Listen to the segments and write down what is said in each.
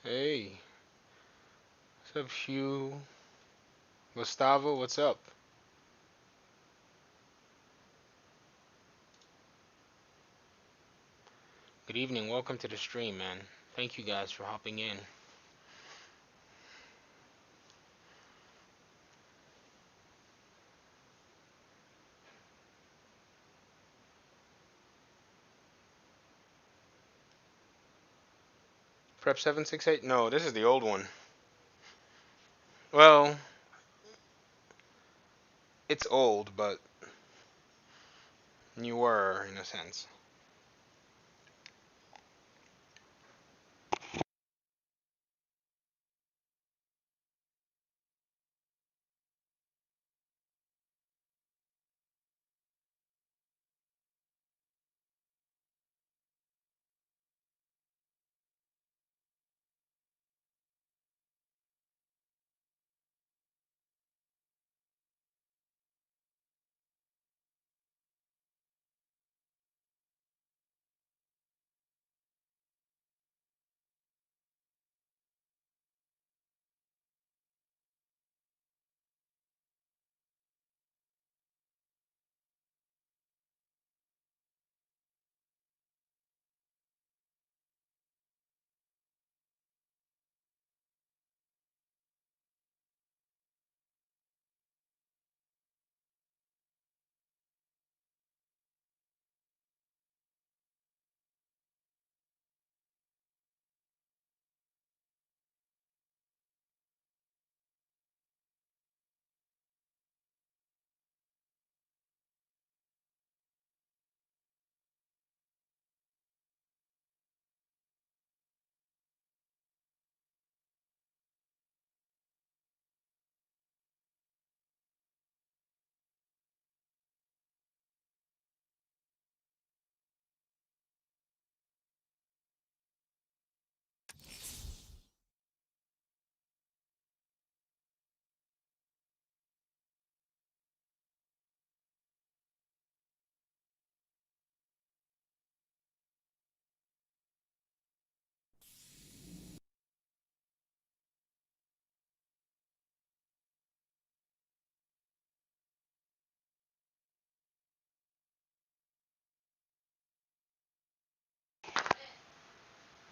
Hey, what's up, Hugh? Gustavo, what's up? Good evening, welcome to the stream, man. Thank you guys for hopping in. Prep 768? No, this is the old one. Well, it's old, but newer in a sense.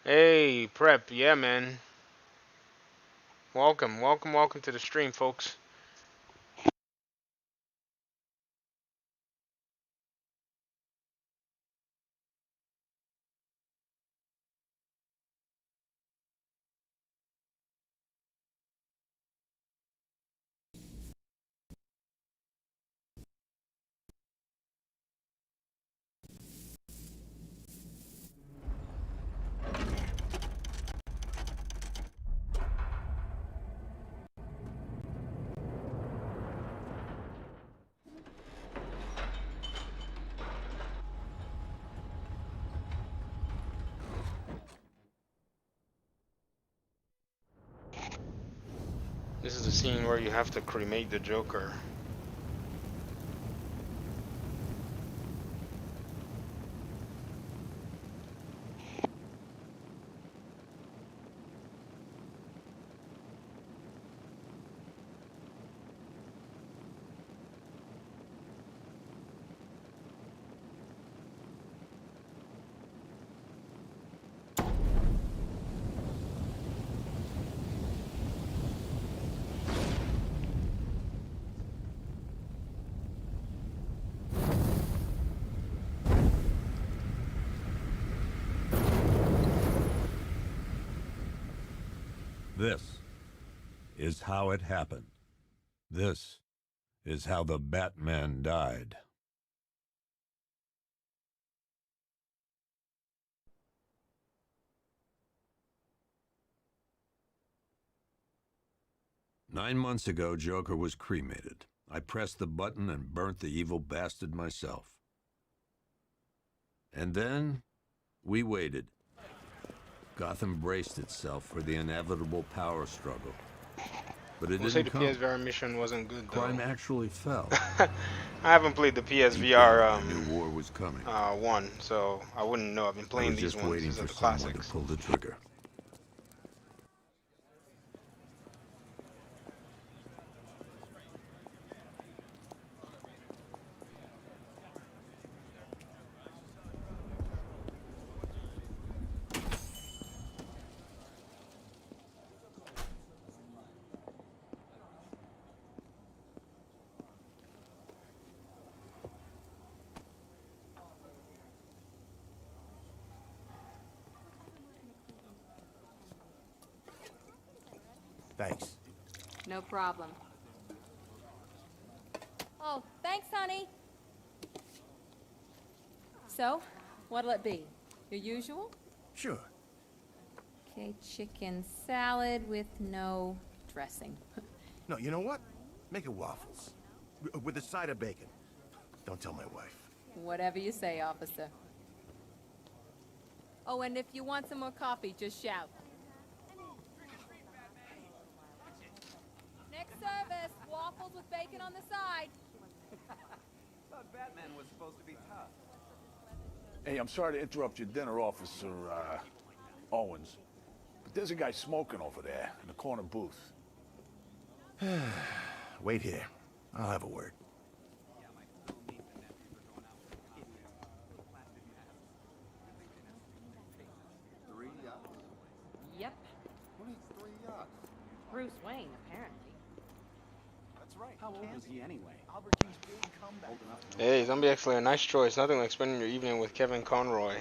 Hey, Prep, yeah, man. Welcome, welcome, welcome to the stream, folks. This is the scene where you have to cremate the Joker. This is how it happened. This is how the Batman died. "9 months ago, Joker was cremated. I pressed the button and burnt the evil bastard myself. And then, we waited. Gotham braced itself for the inevitable power struggle. But it We'll say didn't the come. PSVR mission wasn't good, though. Crime actually fell. I haven't played the PSVR A new war was coming. one, so I wouldn't know. I've been I playing was these just ones. waiting These are for the someone to classics. pull the trigger. Thanks. No problem. Oh, thanks, honey. So, what'll it be? Your usual? Sure. Okay, chicken salad with no dressing. No, you know what? Make it waffles. With a side of bacon. Don't tell my wife. Whatever you say, officer. Oh, and if you want some more coffee, just shout. Next service, waffles with bacon on the side. Thought Batman was supposed to be tough. Hey, I'm sorry to interrupt your dinner, Officer Owens, but there's a guy smoking over there in the corner booth. Wait here. I'll have a word. Yep, Who needs 3 yachts? Bruce Wayne, apparently. That's right. How old is he anyway? Old enough to know. Hey, Zombie X Slayer, nice choice. Nothing like spending your evening with Kevin Conroy.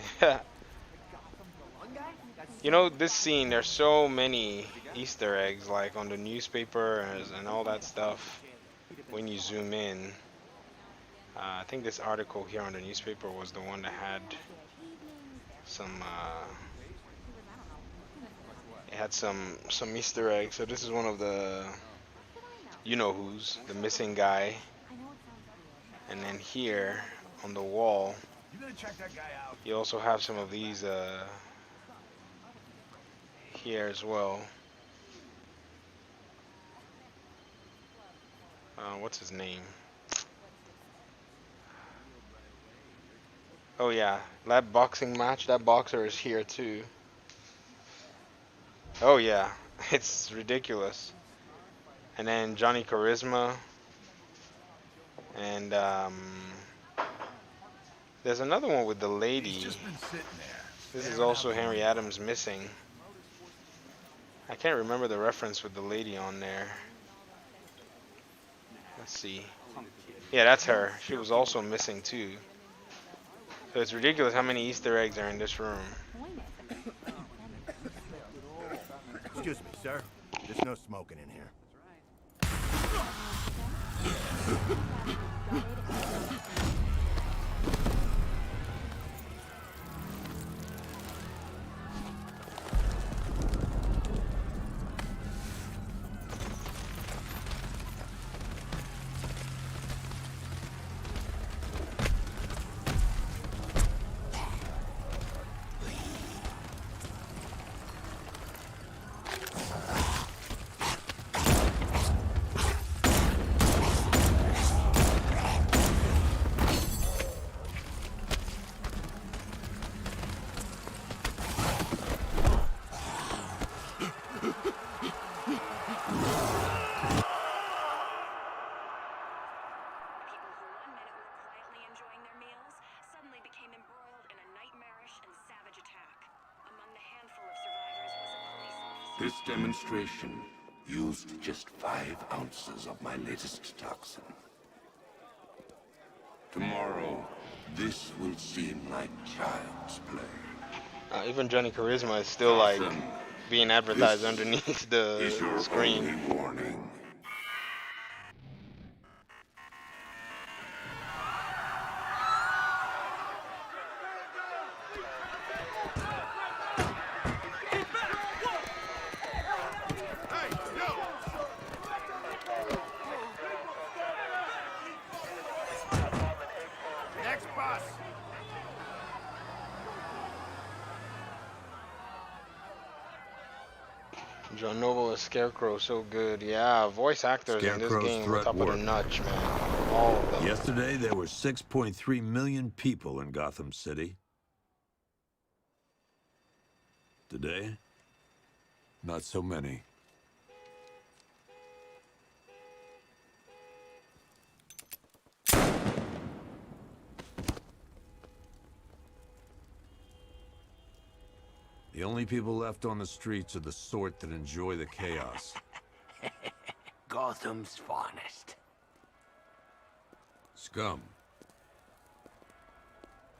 You know, this scene, there's so many Easter eggs, like on the newspaper and all that stuff when you zoom in. I think this article here on the newspaper was the one that had some, it had some Easter eggs. So this is one of the, you know who's, the missing guy. And then here on the wall, you also have some of these here as well. What's his name? Oh yeah, that boxing match, that boxer is here too. Oh yeah, it's ridiculous. And then Johnny Charisma. And there's another one with the lady. He's just been sitting there. This is also Henry Adams missing. I can't remember the reference with the lady on there. Let's see. Yeah, that's her. She was also missing too. So it's ridiculous how many Easter eggs are in this room. Excuse me, sir. There's no smoking in here. This demonstration used just 5 ounces of my latest toxin. Tomorrow, this will seem like child's play. Even Johnny Charisma is still like being advertised This underneath the is your screen. only warning. Next bus! John Noble as Scarecrow, so good. Yeah, voice actors in this Scarecrow's game on threat top of the worked. notch, man. All of them. Yesterday, there were 6.3 million people in Gotham City. Today, not so many. The only people left on the streets are the sort that enjoy the chaos. Gotham's finest. Scum.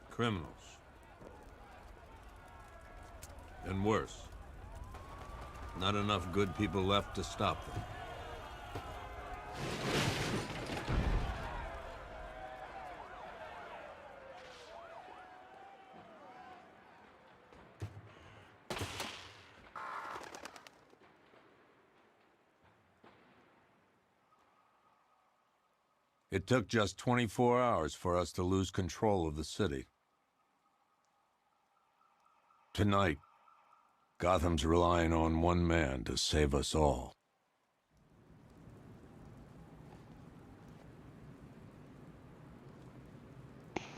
Criminals. And worse. Not enough good people left to stop them. It took just 24 hours for us to lose control of the city. Tonight, Gotham's relying on one man to save us all.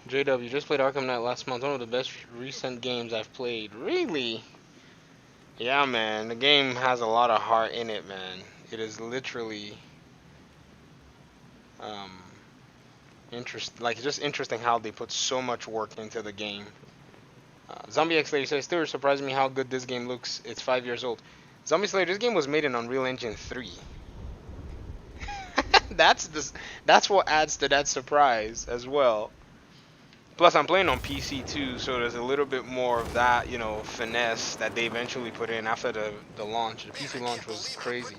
JW just played Arkham Knight last month. One of the best recent games I've played. Really? Yeah, man. The game has a lot of heart in it, man. It is literally like just interesting how they put so much work into the game. Zombie X Slayer says, still surprising me how good this game looks. It's 5 years old. Zombie Slayer, this game was made in Unreal Engine 3. That's what adds to that surprise as well. Plus, I'm playing on PC too, so there's a little bit more of that, you know, finesse that they eventually put in after the launch. The PC launch was crazy.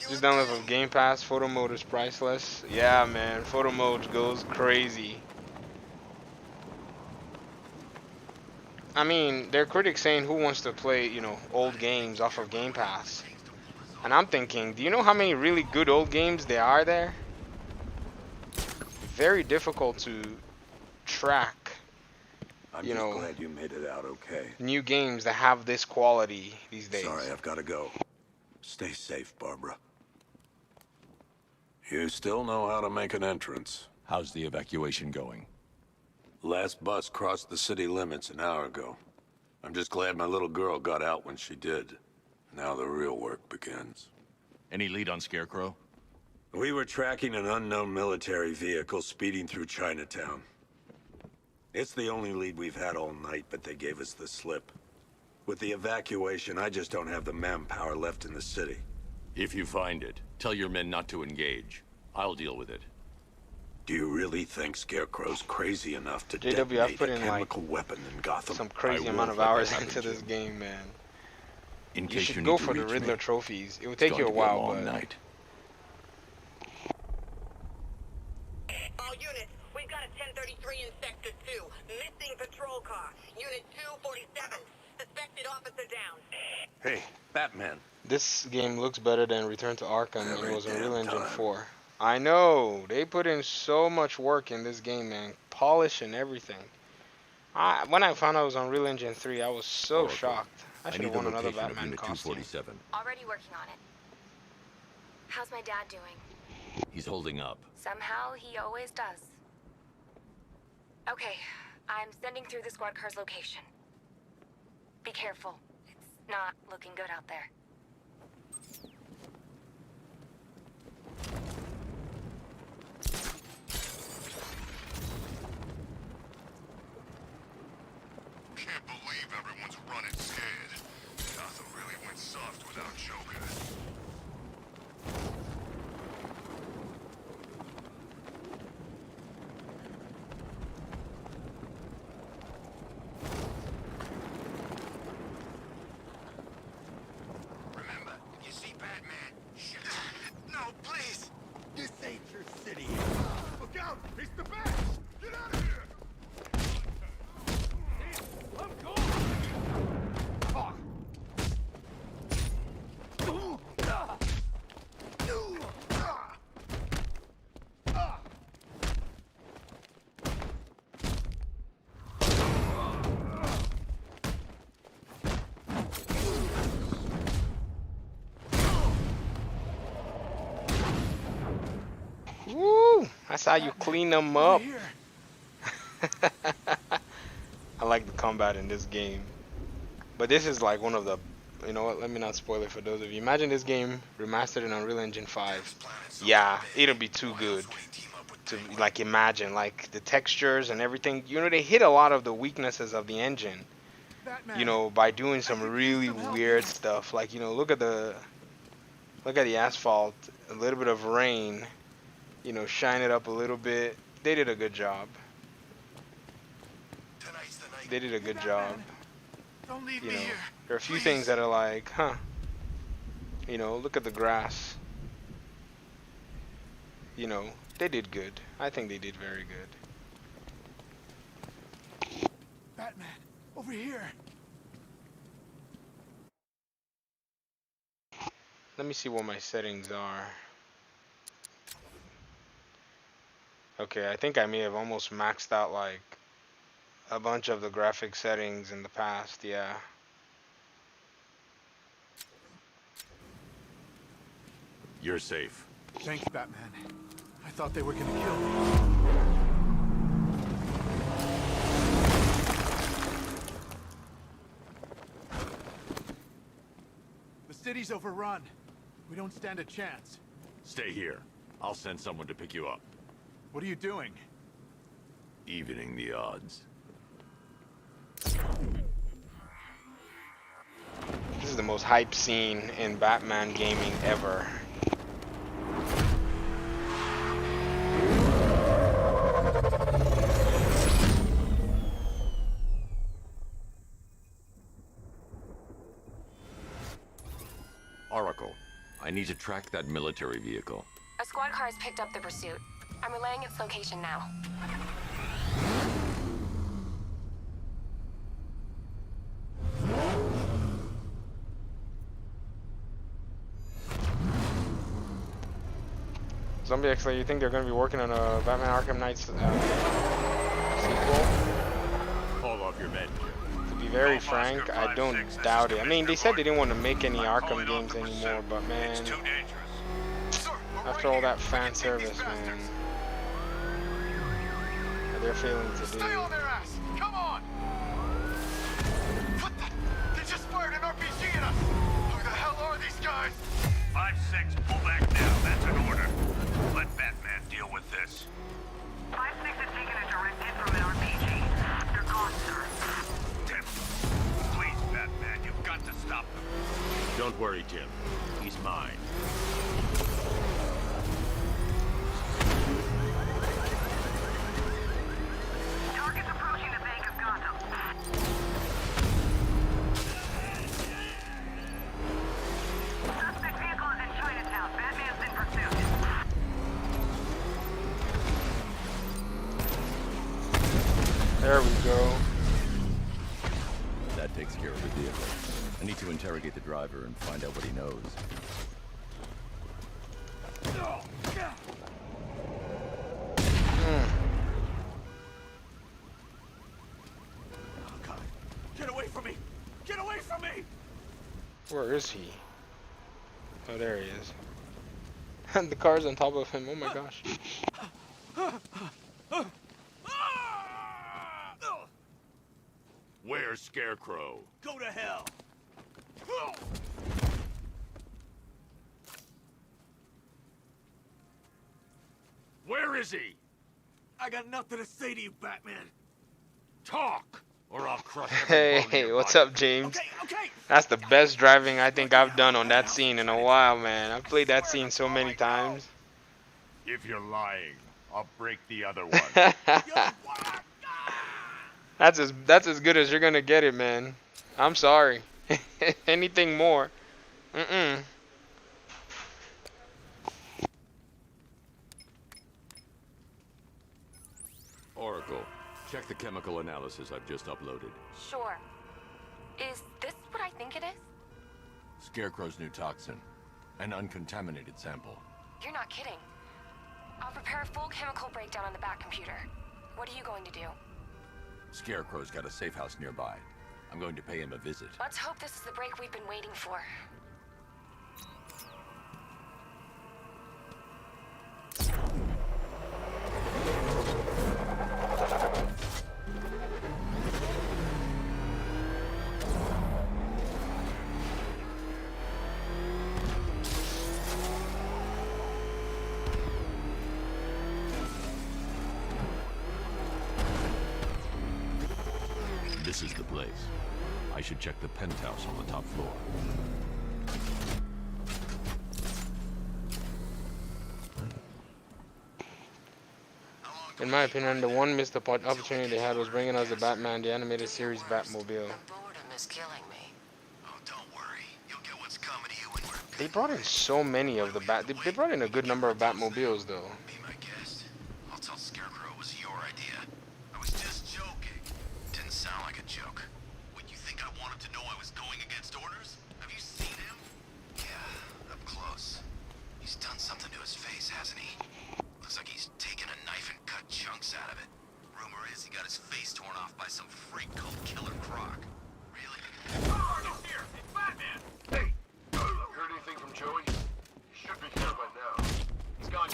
Just download from Game Pass. Photo mode is priceless. Yeah, man, photo mode goes crazy. I mean, there are critics saying who wants to play, you know, old games off of Game Pass. And I'm thinking, do you know how many really good old games there are there? Very difficult to track, you know, glad you made it out okay. new games that have this quality these days. Sorry, I've got to go. Stay safe, Barbara. You still know how to make an entrance. How's the evacuation going? Last bus crossed the city limits an hour ago. I'm just glad my little girl got out when she did. Now the real work begins. Any lead on Scarecrow? We were tracking an unknown military vehicle speeding through Chinatown. It's the only lead we've had all night, but they gave us the slip. With the evacuation, I just don't have the manpower left in the city. If you find it, tell your men not to engage. I'll deal with it. Do you really think Scarecrow's crazy enough to JW, I've detonate put a in chemical weapon in Gotham? some crazy I amount of won't let hours that happen, into this Jim. game, man. In You case should you go need to for the reach Riddler me. trophies. It would It's take going you a to be while, long but night. All units, we've got a 1033 in Sector 2. Missing patrol car. Unit 247. Suspected officer down. Hey, Batman. this game looks better than Return to Arkham, and it Every was Unreal damn Engine time. 4. I know they put in so much work in this game, man. Polish and everything. When I found out it was on Unreal Engine 3, I was so Oracle, shocked. I should need have the won another location of Batman Unit costume. 247. Already working on it. How's my dad doing? He's holding up. Somehow he always does. Okay, I'm sending through the squad car's location. Be careful. It's not looking good out there. Can't believe everyone's running scared. Gotham really went soft without Joker. Remember, if you see Batman, shoot him. No, please. This ain't your city. Look out! It's the bat! Get out of here! I'm going! Woo! That's how you clean them up. I like the combat in this game. But this is like one of the, you know what, let me not spoil it for those of you. Imagine this game remastered in Unreal Engine 5. Yeah, it'll be too good to like imagine, like the textures and everything. You know, they hit a lot of the weaknesses of the engine, you know, by doing some really weird stuff. Like, you know, look at the asphalt, a little bit of rain, you know, shine it up a little bit. They did a good job. They did a good job. Don't leave You me know, here. There are a few things that are like, huh. You know, look at the grass. You know, they did good. I think they did very good. Batman, over here. Let me see what my settings are. Okay, I think I may have almost maxed out like a bunch of the graphic settings in the past, yeah. You're safe. Thanks, Batman. I thought they were gonna kill me. The city's overrun. We don't stand a chance. Stay here. I'll send someone to pick you up. What are you doing? Evening the odds. This is the most hype scene in Batman gaming ever. Oracle, I need to track that military vehicle. A squad car has picked up the pursuit. I'm relaying its location now. Zombie X, you think they're going to be working on a Batman Arkham Knight sequel? Call off your men. To be very frank, I don't doubt it. I mean, they said they didn't want to make any Arkham games anymore, but man, after all that fan service, man, they're failing to do. Stay on their ass! Come on! What the? They just fired an RPG at us! Who the hell are these guys? 5-6, pull back now. That's an order. Let Batman deal with this. 5-6 has taken a direct hit from an RPG. They're gone, sir. Tim, please, Batman, you've got to stop them. Don't worry, Jim. He's mine. Target's approaching the Bank of Gotham. Suspect vehicle is in Chinatown. Batman's in pursuit. There we go. That takes care of the vehicle. I need to interrogate the driver and find out what he knows. Oh, God. Get away from me! Get away from me! Where is he? Oh, there he is. And the car's on top of him. Oh my gosh. Where's Scarecrow? Go to hell! Where is he? I got nothing to say to you, Batman. Talk, or I'll crush Hey, what's up, James? Okay. That's the best driving I think I've done on that scene in a while, man. I've played that scene so many times. If you're lying, I'll break the other one. That's as good as you're gonna get it, man. I'm sorry. Anything more? Oracle, check the chemical analysis I've just uploaded. Sure. Is this what I think it is? Scarecrow's new toxin. An uncontaminated sample. You're not kidding. I'll prepare a full chemical breakdown on the back computer. What are you going to do? Scarecrow's got a safe house nearby. I'm going to pay him a visit. Let's hope this is the break we've been waiting for. This is the place. I should check the penthouse on the top floor. In my opinion, the one missed opportunity they had was bringing us the Batman, the animated series Batmobile. Boredom is killing me. They brought in so many of the They brought in a good number of Batmobiles, though. Be my guest. I'll tell Scarecrow it was your idea. I was just joking. Didn't sound like a joke. What, you think I wanted to know I was going against orders? Have you seen him? Yeah, up close. He's done something to his face, hasn't he? Looks like he's taken a knife and cut chunks out of it. Rumor is he got his face torn off by some freak called Killer Croc. Really? He's here! It's Batman! Hey! Heard anything from Joey? He should be here by now. He's gone.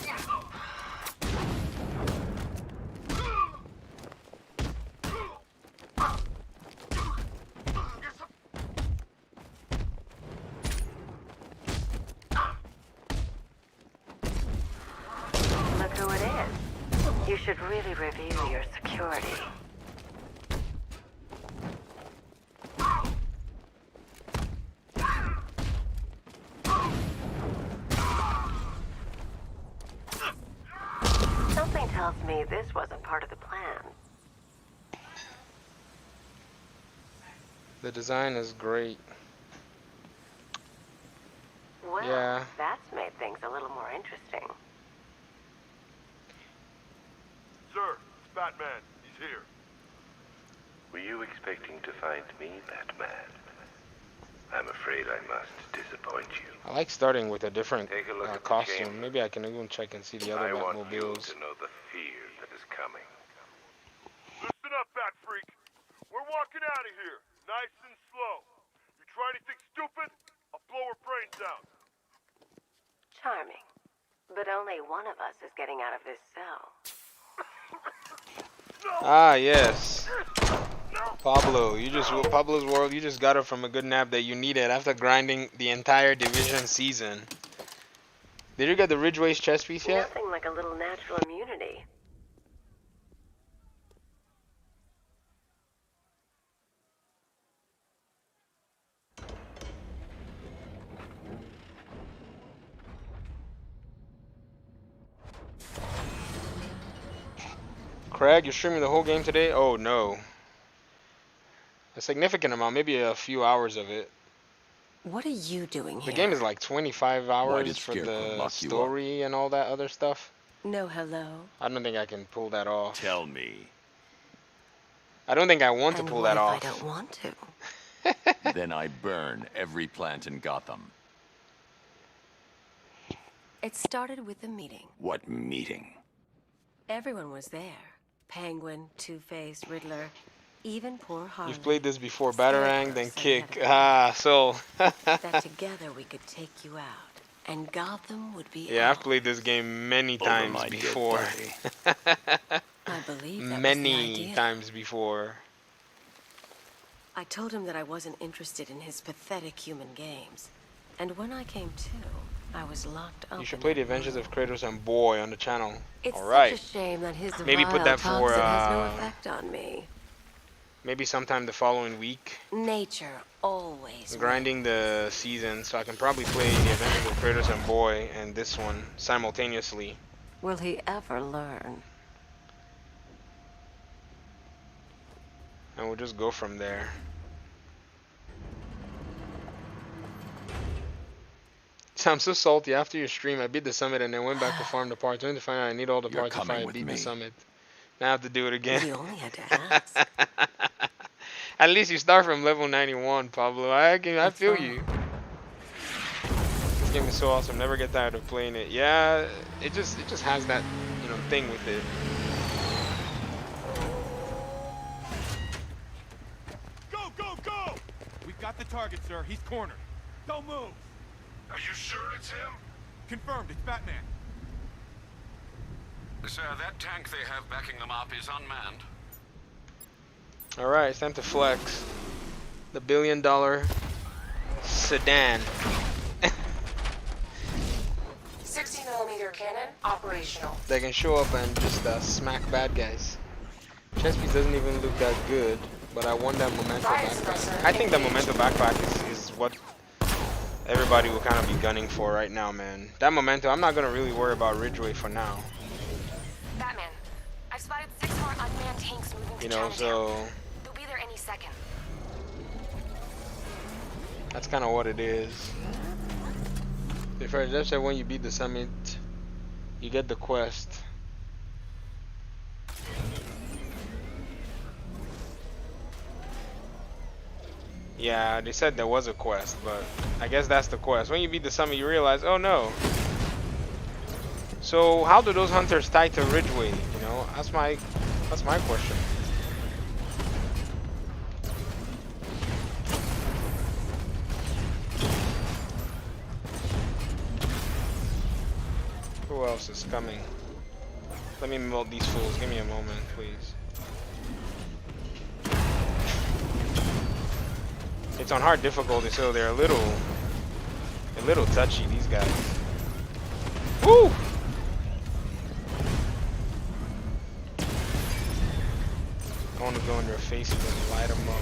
Look who it is. You should really review your security. Something tells me this wasn't part of the plan. The design is great. Well, Yeah. that's made things a little more interesting. Sir, it's Batman. He's here. Were you expecting to find me, Batman? I'm afraid I must disappoint you. I like starting with a different Take a look at the costume. chamber. Maybe I can even check and see the other I want you Batmobiles. to know the fear that is coming. Listen up, Bat Freak. We're walking out of here, nice and slow. You try anything stupid, I'll blow her brains out. Charming. But only one of us is getting out of this cell. Ah, yes. Pablo, Pablo's World, you just got it from a good nap that you needed after grinding the entire Division season. Did you get the Ridgeway's chest piece yet? Nothing like a little natural immunity. Craig, you're streaming the whole game today? Oh no. A significant amount, maybe a few hours of it. What are you doing here? The game is like 25 hours did for Scarecrow the lock you up? story and all that other stuff. No hello. I don't think I can pull that off. Tell me. I don't think I want to And pull what that if off. I don't want to? Then I burn every plant in Gotham. It started with a meeting. What meeting? Everyone was there. Penguin, Two-Face, Riddler, even poor Harley. You've played this before, Batarang, then Scarecrow Kick. said Ah, so. that together we could take you out, and Gotham would be Yeah, I've ours. played this game many Over times my dead before. body. I believe that was the Many idea. times before. I told him that I wasn't interested in his pathetic human games. And when I came to, I was locked up. You should in play that The Adventures room. of Kratos and Boy on the channel. It's Alright. such a shame that his Maybe put vile that for, toxin has no effect on me. Maybe sometime the following week. Nature always Grinding the season, so I can probably play The Adventures of Kratos and Boy and this one simultaneously. Will he ever learn? And we'll just go from there. So I'm so salty. After your stream, I beat the summit and then went back to farm the parts. Only to find out I need all the You're parts if coming I with beat the me. summit. Now I have to do it again. You only had to ask. At least you start from level 91, Pablo. I feel you. This game is so awesome. Never get tired of playing it. Yeah, it just has that, thing with it. Go, go, go! We've got the target, sir. He's cornered. Don't move. Are you sure it's him? Confirmed, it's Batman. Sir, that tank they have backing them up is unmanned. Alright, it's time to flex. The $1 billion sedan. 60mm cannon operational. They can show up and just smack bad guys. Chest piece doesn't even look that good, but I want that memento backpack. I think the memento backpack is what everybody will kind of be gunning for right now, man. That memento, I'm not gonna really worry about Ridgeway for now. Batman, I've spotted 6 more unmanned tanks moving to You know, Chinatown. so They'll be there any second. that's kind of what it is. If I just said when you beat the summit, you get the quest. Yeah, they said there was a quest, but I guess that's the quest. When you beat the summit, you realize, oh no. So how do those hunters tie to Ridgeway? You know, that's my question. Who else is coming? Let me melt these fools. Give me a moment, please. It's on hard difficulty, so they're a little touchy, these guys. Woo! I want to go in their faces and light them up.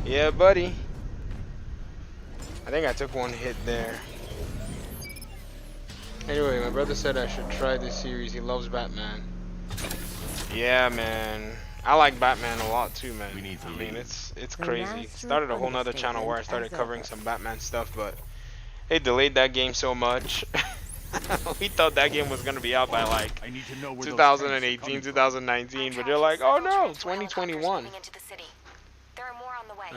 Yeah, buddy. I think I took one hit there. Anyway, my brother said I should try this series. He loves Batman. Yeah, man. I like Batman a lot too, man. I mean, it's crazy. Started a whole nother channel where I started covering some Batman stuff, but they delayed that game so much. We thought that game was gonna be out by like 2018, 2019, but they're like, oh no, 2021.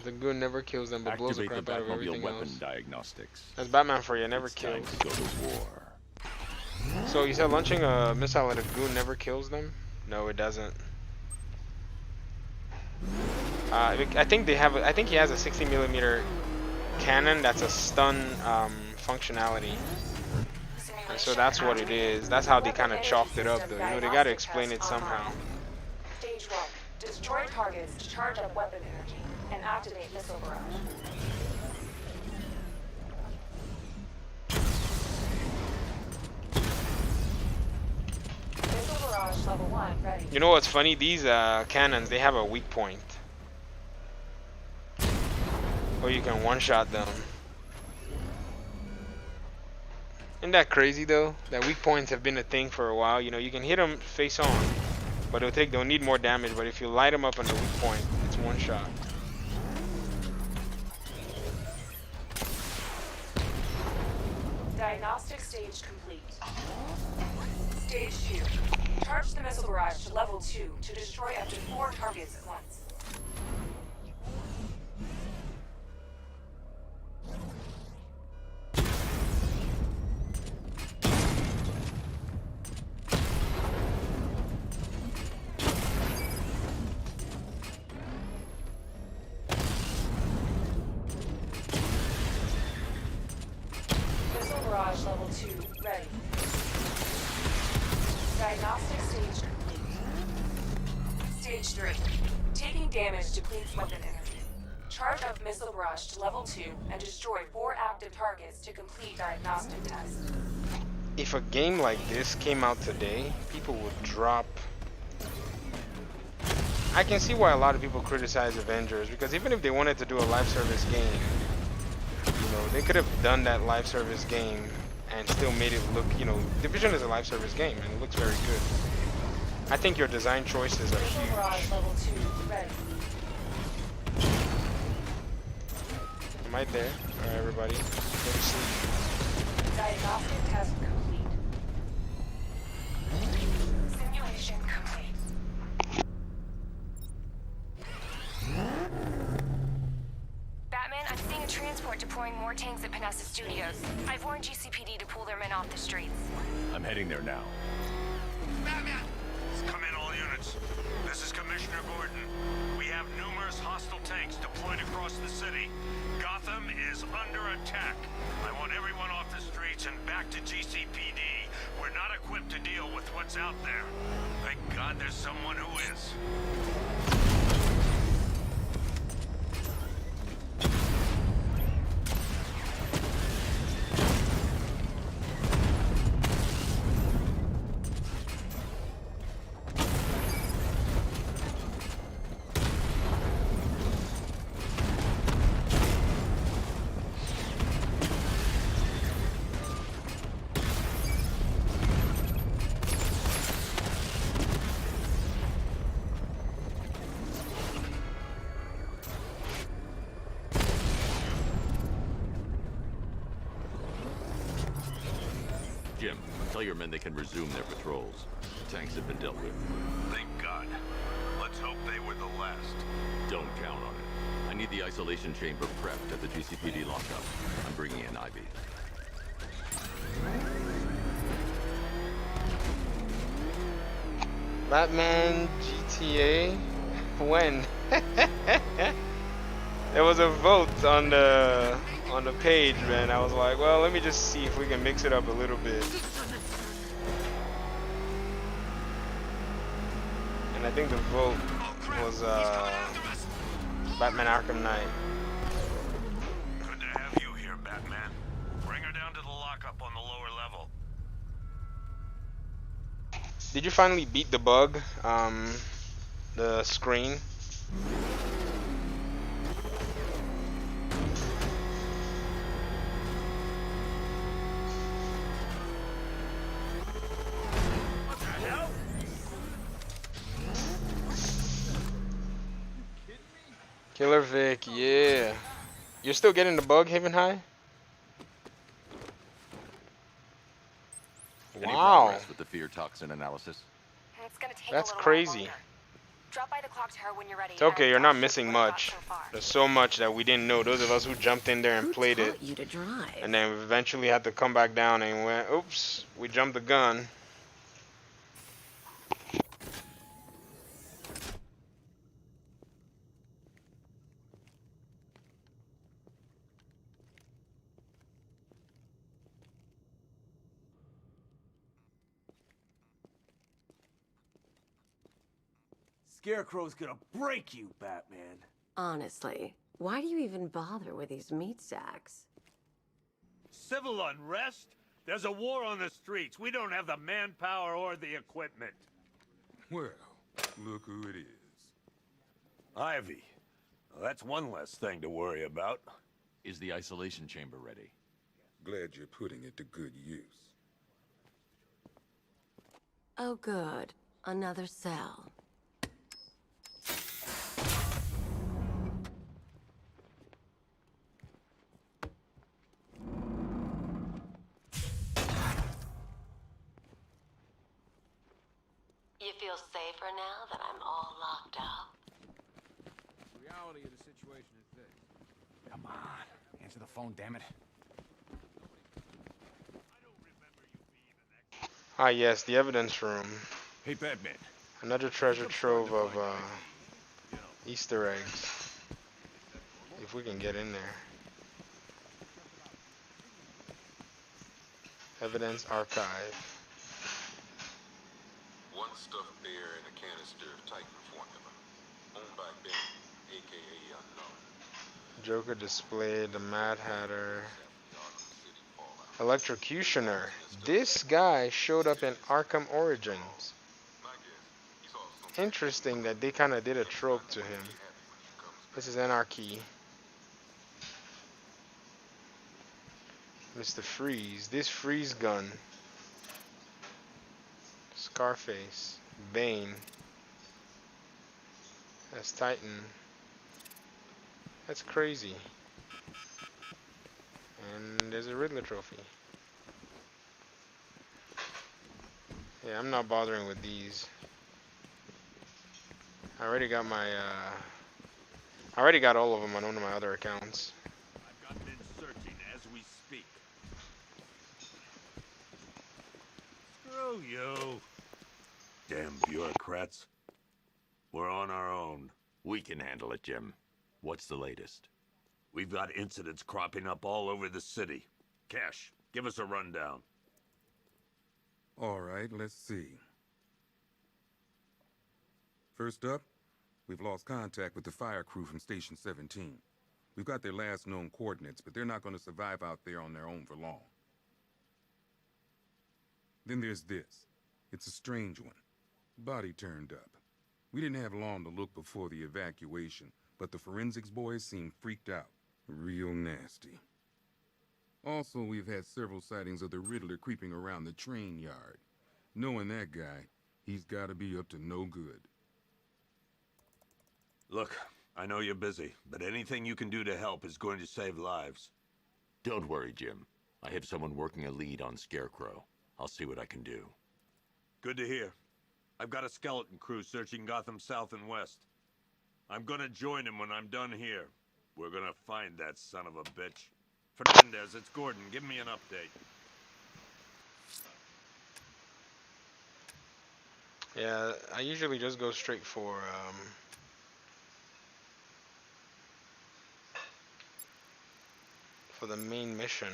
The goon never kills them, but blows the crap out of everything else. That's Batman for you, never kills. So you said launching a missile at a goon never kills them? No, it doesn't. I think they have. I think he has a 60mm cannon that's a stun functionality. And so that's what it is. That's how they kind of chalked it up, though. You know, they gotta explain it somehow. Stage 1. Destroy targets to charge up weapon energy and activate missile barrage. Missile barrage level 1 ready. You know what's funny? These cannons, they have a weak point. Or you can one-shot them. Isn't that crazy though? That weak points have been a thing for a while. You know, you can hit them face on, but they'll need more damage. But if you light them up on the weak point, it's one shot. Diagnostic stage complete. Stage 2. Charge the missile barrage to level 2 to destroy up to 4 targets at once. Level 2 ready. Diagnostic stage complete. Stage 3. Taking damage depletes weapon energy. Charge up missile barrage to level 2 and destroy 4 active targets to complete diagnostic test. If a game like this came out today, people would drop. I can see why a lot of people criticize Avengers, because even if they wanted to do a live service game, you know, they could have done that live service game and still made it look, you know, Division is a live service game and it looks very good. I think your design choices are huge. Am I there? Alright, everybody. Go to sleep. Diagnostic test complete. Simulation complete. Batman, I'm seeing a transport deploying more tanks at Panessa Studios. I've warned GCPD to pull their men off the streets. I'm heading there now. Batman! Come in, all units. This is Commissioner Gordon. We have numerous hostile tanks deployed across the city. Gotham is under attack. I want everyone off the streets and back to GCPD. We're not equipped to deal with what's out there. Thank God there's someone who is. your men they can resume their patrols. The tanks have been dealt with. Thank God. Let's hope they were the last. Don't count on it. I need the isolation chamber prepped at the GCPD lockup. I'm bringing in Ivy. Batman GTA? When? There was a vote on the page, man. I was like, well, let me just see if we can mix it up a little bit. And I think the vote was Batman Arkham Knight. Good to have you here, Batman. Bring her down to the lockup on the lower level. Did you finally beat the bug? The screen? What the hell? Killer Vic, yeah. You're still getting the bug, Haven High? Any Wow. progress with the fear toxin analysis? It's gonna take That's a little crazy. while longer. Drop by the clock tower when you're ready. It's okay, and you're I'll not show you missing what I've got much. so far. There's so much that we didn't know. Those of us who jumped in there and played it, You to drive. and then we eventually had to come back down and went, oops, we jumped the gun. Scarecrow's gonna break you, Batman. Honestly, why do you even bother with these meat sacks? Civil unrest? There's a war on the streets. We don't have the manpower or the equipment. Well, look who it is. Ivy. Well, that's one less thing to worry about. Is the isolation chamber ready? Glad you're putting it to good use. Oh, good. Another cell. You feel safer now that I'm all locked up? The reality of the situation is this. Come on. Answer the phone, damn it. Ah yes, the evidence room. Hey, Batman. Another treasure trove of Easter eggs. If we can get in there. Evidence archive. One stuffed bear and a canister of Titan formula. Owned by Ben, a.k.a. Unknown. Joker displayed, the Mad Hatter. Electrocutioner. This guy showed up in Arkham Origins. Interesting that they kind of did a trope to him. This is Anarchy. Mr. Freeze. This freeze gun. Scarface. Bane. That's Titan. That's crazy. And there's a Riddler trophy. Yeah, I'm not bothering with these. I already got my I already got all of them on one of my other accounts. I've got men searching as we speak. Screw you. Damn bureaucrats. We're on our own. We can handle it, Jim. What's the latest? We've got incidents cropping up all over the city. Cash, give us a rundown. All right, let's see. First up, we've lost contact with the fire crew from Station 17. We've got their last known coordinates, but they're not going to survive out there on their own for long. Then there's this. It's a strange one. Body turned up. We didn't have long to look before the evacuation, but the forensics boys seemed freaked out. Real nasty. Also, we've had several sightings of the Riddler creeping around the train yard. Knowing that guy, he's got to be up to no good. Look, I know you're busy, but anything you can do to help is going to save lives. Don't worry, Jim. I have someone working a lead on Scarecrow. I'll see what I can do. Good to hear. I've got a skeleton crew searching Gotham South and West. I'm gonna join him when I'm done here. We're gonna find that son of a bitch. Fernandez, it's Gordon. Give me an update. Yeah, I usually just go straight for the main mission.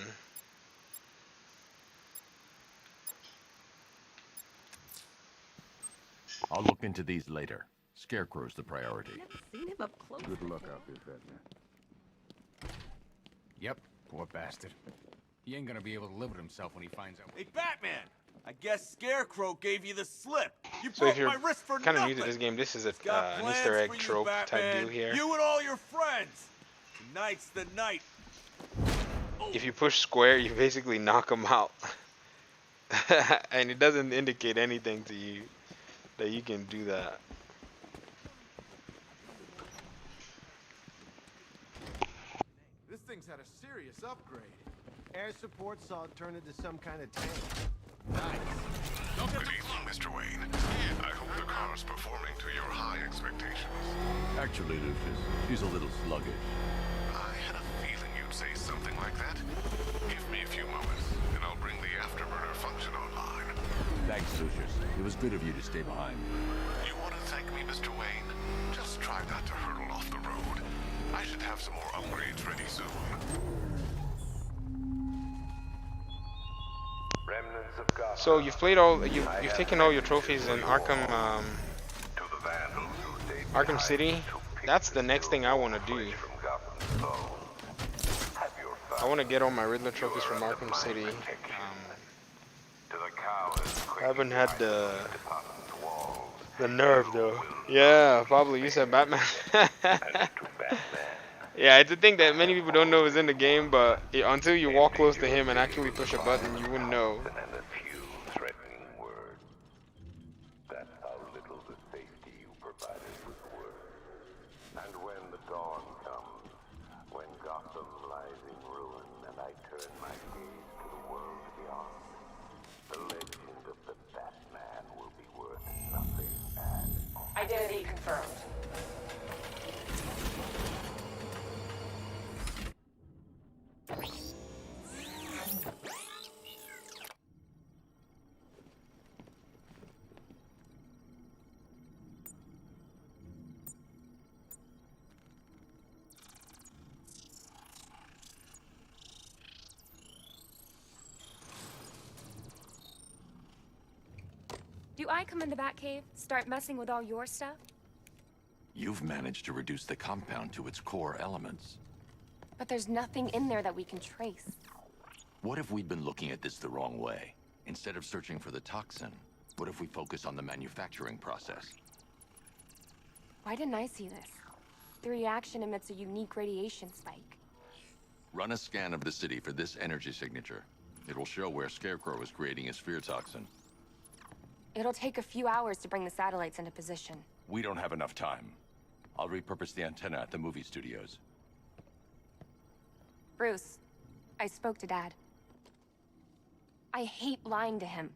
I'll look into these later. Scarecrow's the priority. Seen him up close. Good luck out there, Batman. Yep, poor bastard. He ain't gonna be able to live with himself when he finds out. Hey, Batman! I guess Scarecrow gave you the slip. You So broke if you're my wrist for kind of nothing. new to this game, this is He's got an plans Easter egg for you, trope type Batman. deal here. You and all your friends. Tonight's the night. If you push square, you basically knock them out. And it doesn't indicate anything to you that you can do that. This thing's had a serious upgrade. Air support saw it turn into some kind of tank. Good evening, Mr. Wayne. I hope the car's performing to your high expectations. Actually, Lucius, she's a little sluggish. I had a feeling you'd say something like that. Give me a few moments, and I'll bring the afterburner function online. Thanks, Lucius. It was good of you to stay behind. You want to thank me, Mr. Wayne? Just try not to hurtle off the road. I should have some more upgrades ready soon. So you've played all, you've taken all your trophies in Arkham City. That's the next thing I want to do. I want to get all my Riddler trophies from Arkham City. I haven't had the nerve though. Yeah, probably. You said Batman. Yeah, it's a thing that many people don't know is in the game, but until you walk close to him and actually push a button, you wouldn't know. Identity confirmed. Do I come in the Batcave, start messing with all your stuff? You've managed to reduce the compound to its core elements. But there's nothing in there that we can trace. What if we'd been looking at this the wrong way? Instead of searching for the toxin, what if we focus on the manufacturing process? Why didn't I see this? The reaction emits a unique radiation spike. Run a scan of the city for this energy signature. It will show where Scarecrow is creating his fear toxin. It'll take a few hours to bring the satellites into position. We don't have enough time. I'll repurpose the antenna at the movie studios. Bruce, I spoke to Dad. I hate lying to him.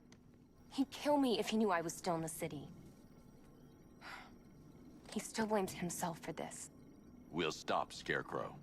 He'd kill me if he knew I was still in the city. He still blames himself for this. We'll stop Scarecrow.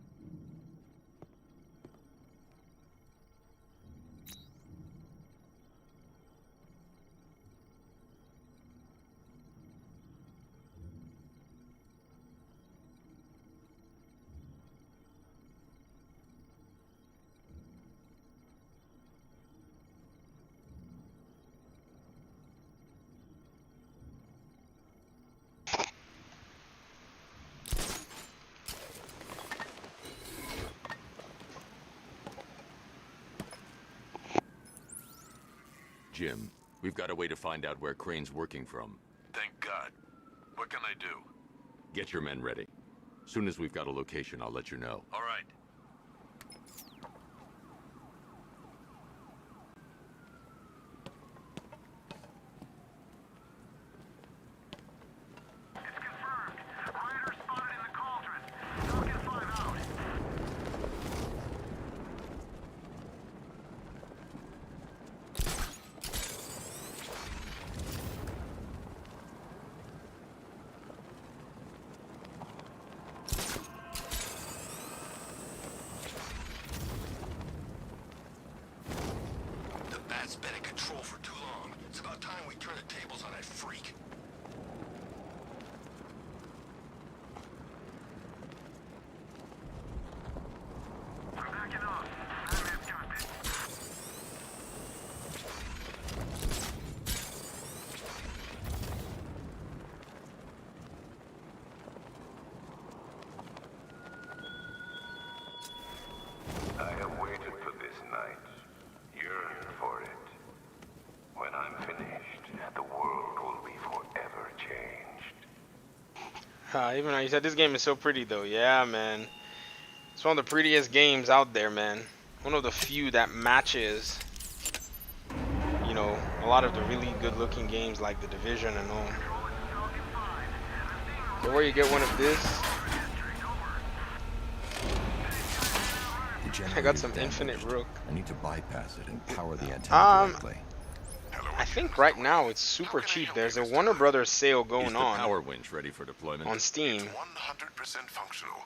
Jim, we've got a way to find out where Crane's working from. Thank God. What can I do? Get your men ready. Soon as we've got a location, I'll let you know. All right. It's been in control for too long. It's about time we turn the tables on that freak. I have waited for this night, yearned for it. When I'm finished, the world will be forever changed. Even though you said this game is so pretty though. Yeah, man. It's one of the prettiest games out there, man. One of the few that matches, you know, a lot of the really good looking games like The Division and all. So where you get one of this, I got some infinite rook. I need to bypass it and power the antenna directly. I think right now it's super cheap. There's a Warner Brothers sale going on. Power winch ready for deployment? On Steam. 100% functional.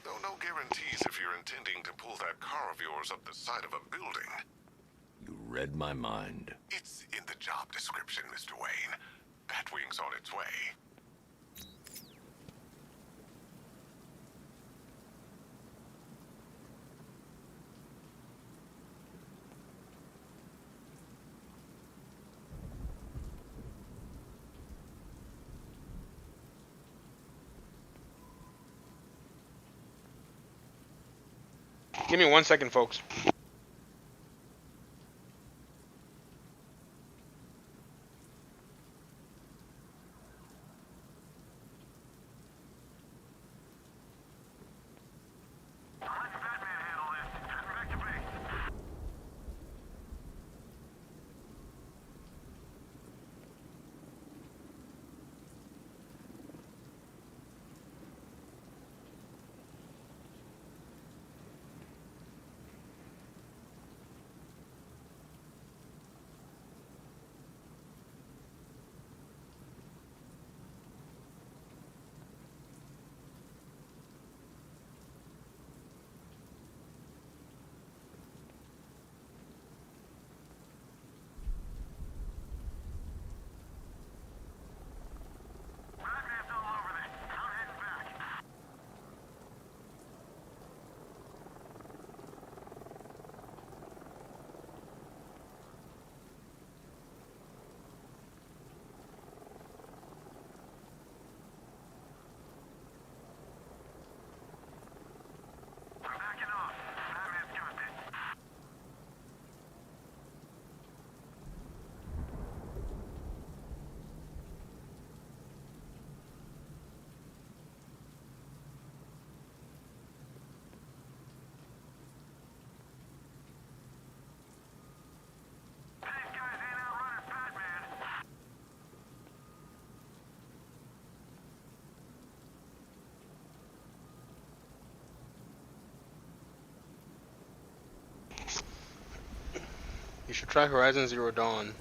Though no guarantees if you're intending to pull that car of yours up the side of a building. You read my mind. It's in the job description, Mr. Wayne. Batwing's on its way. Give me 1 second, folks. You should try Horizon Zero Dawn.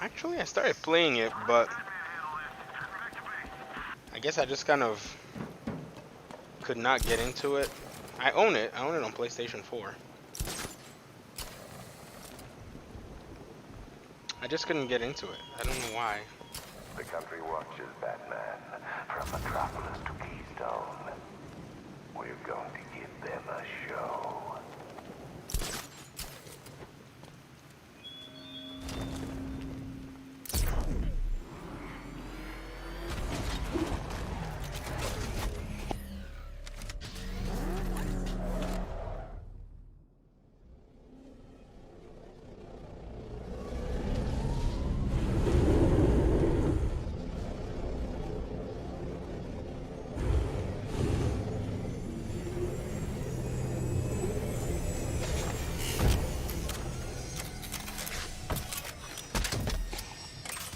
Actually I started playing it, but I guess I just kind of could not get into it. I own it on PlayStation 4. I just couldn't get into it. I don't know why. The country watches, Batman, from Metropolis to Keystone. We're going to give them a show.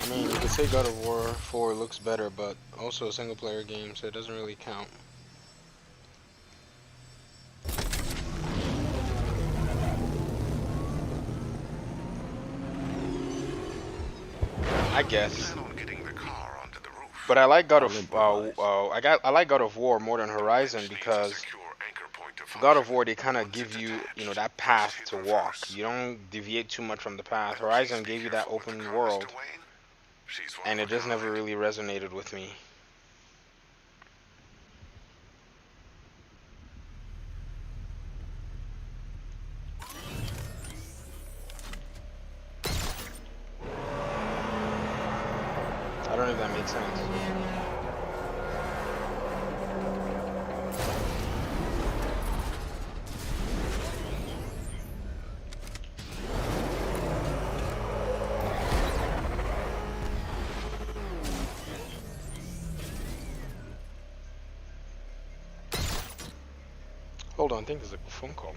I mean, you could say God of War 4 looks better, but also a single player game, so it doesn't really count. I guess. But I like God of I like God of War more than Horizon because God of War, they kind of give you, you know, that path to walk. You don't deviate too much from the path. Horizon gave you that open world, and it just never really resonated with me. I don't know if that makes sense. Hold on, I think there's a phone call.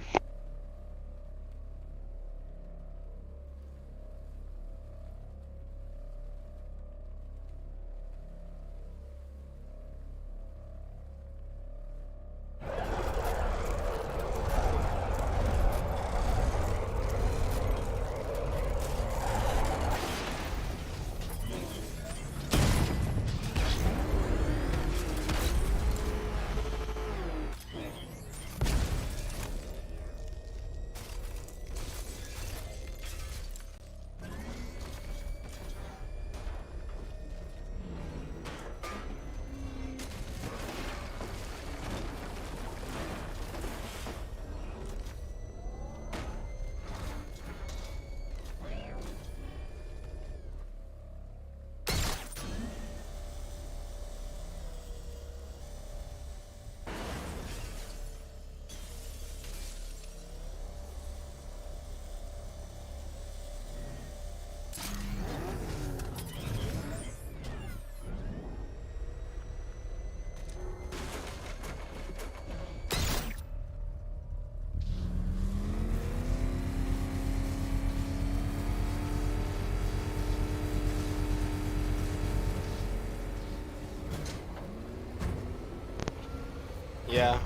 Yeah,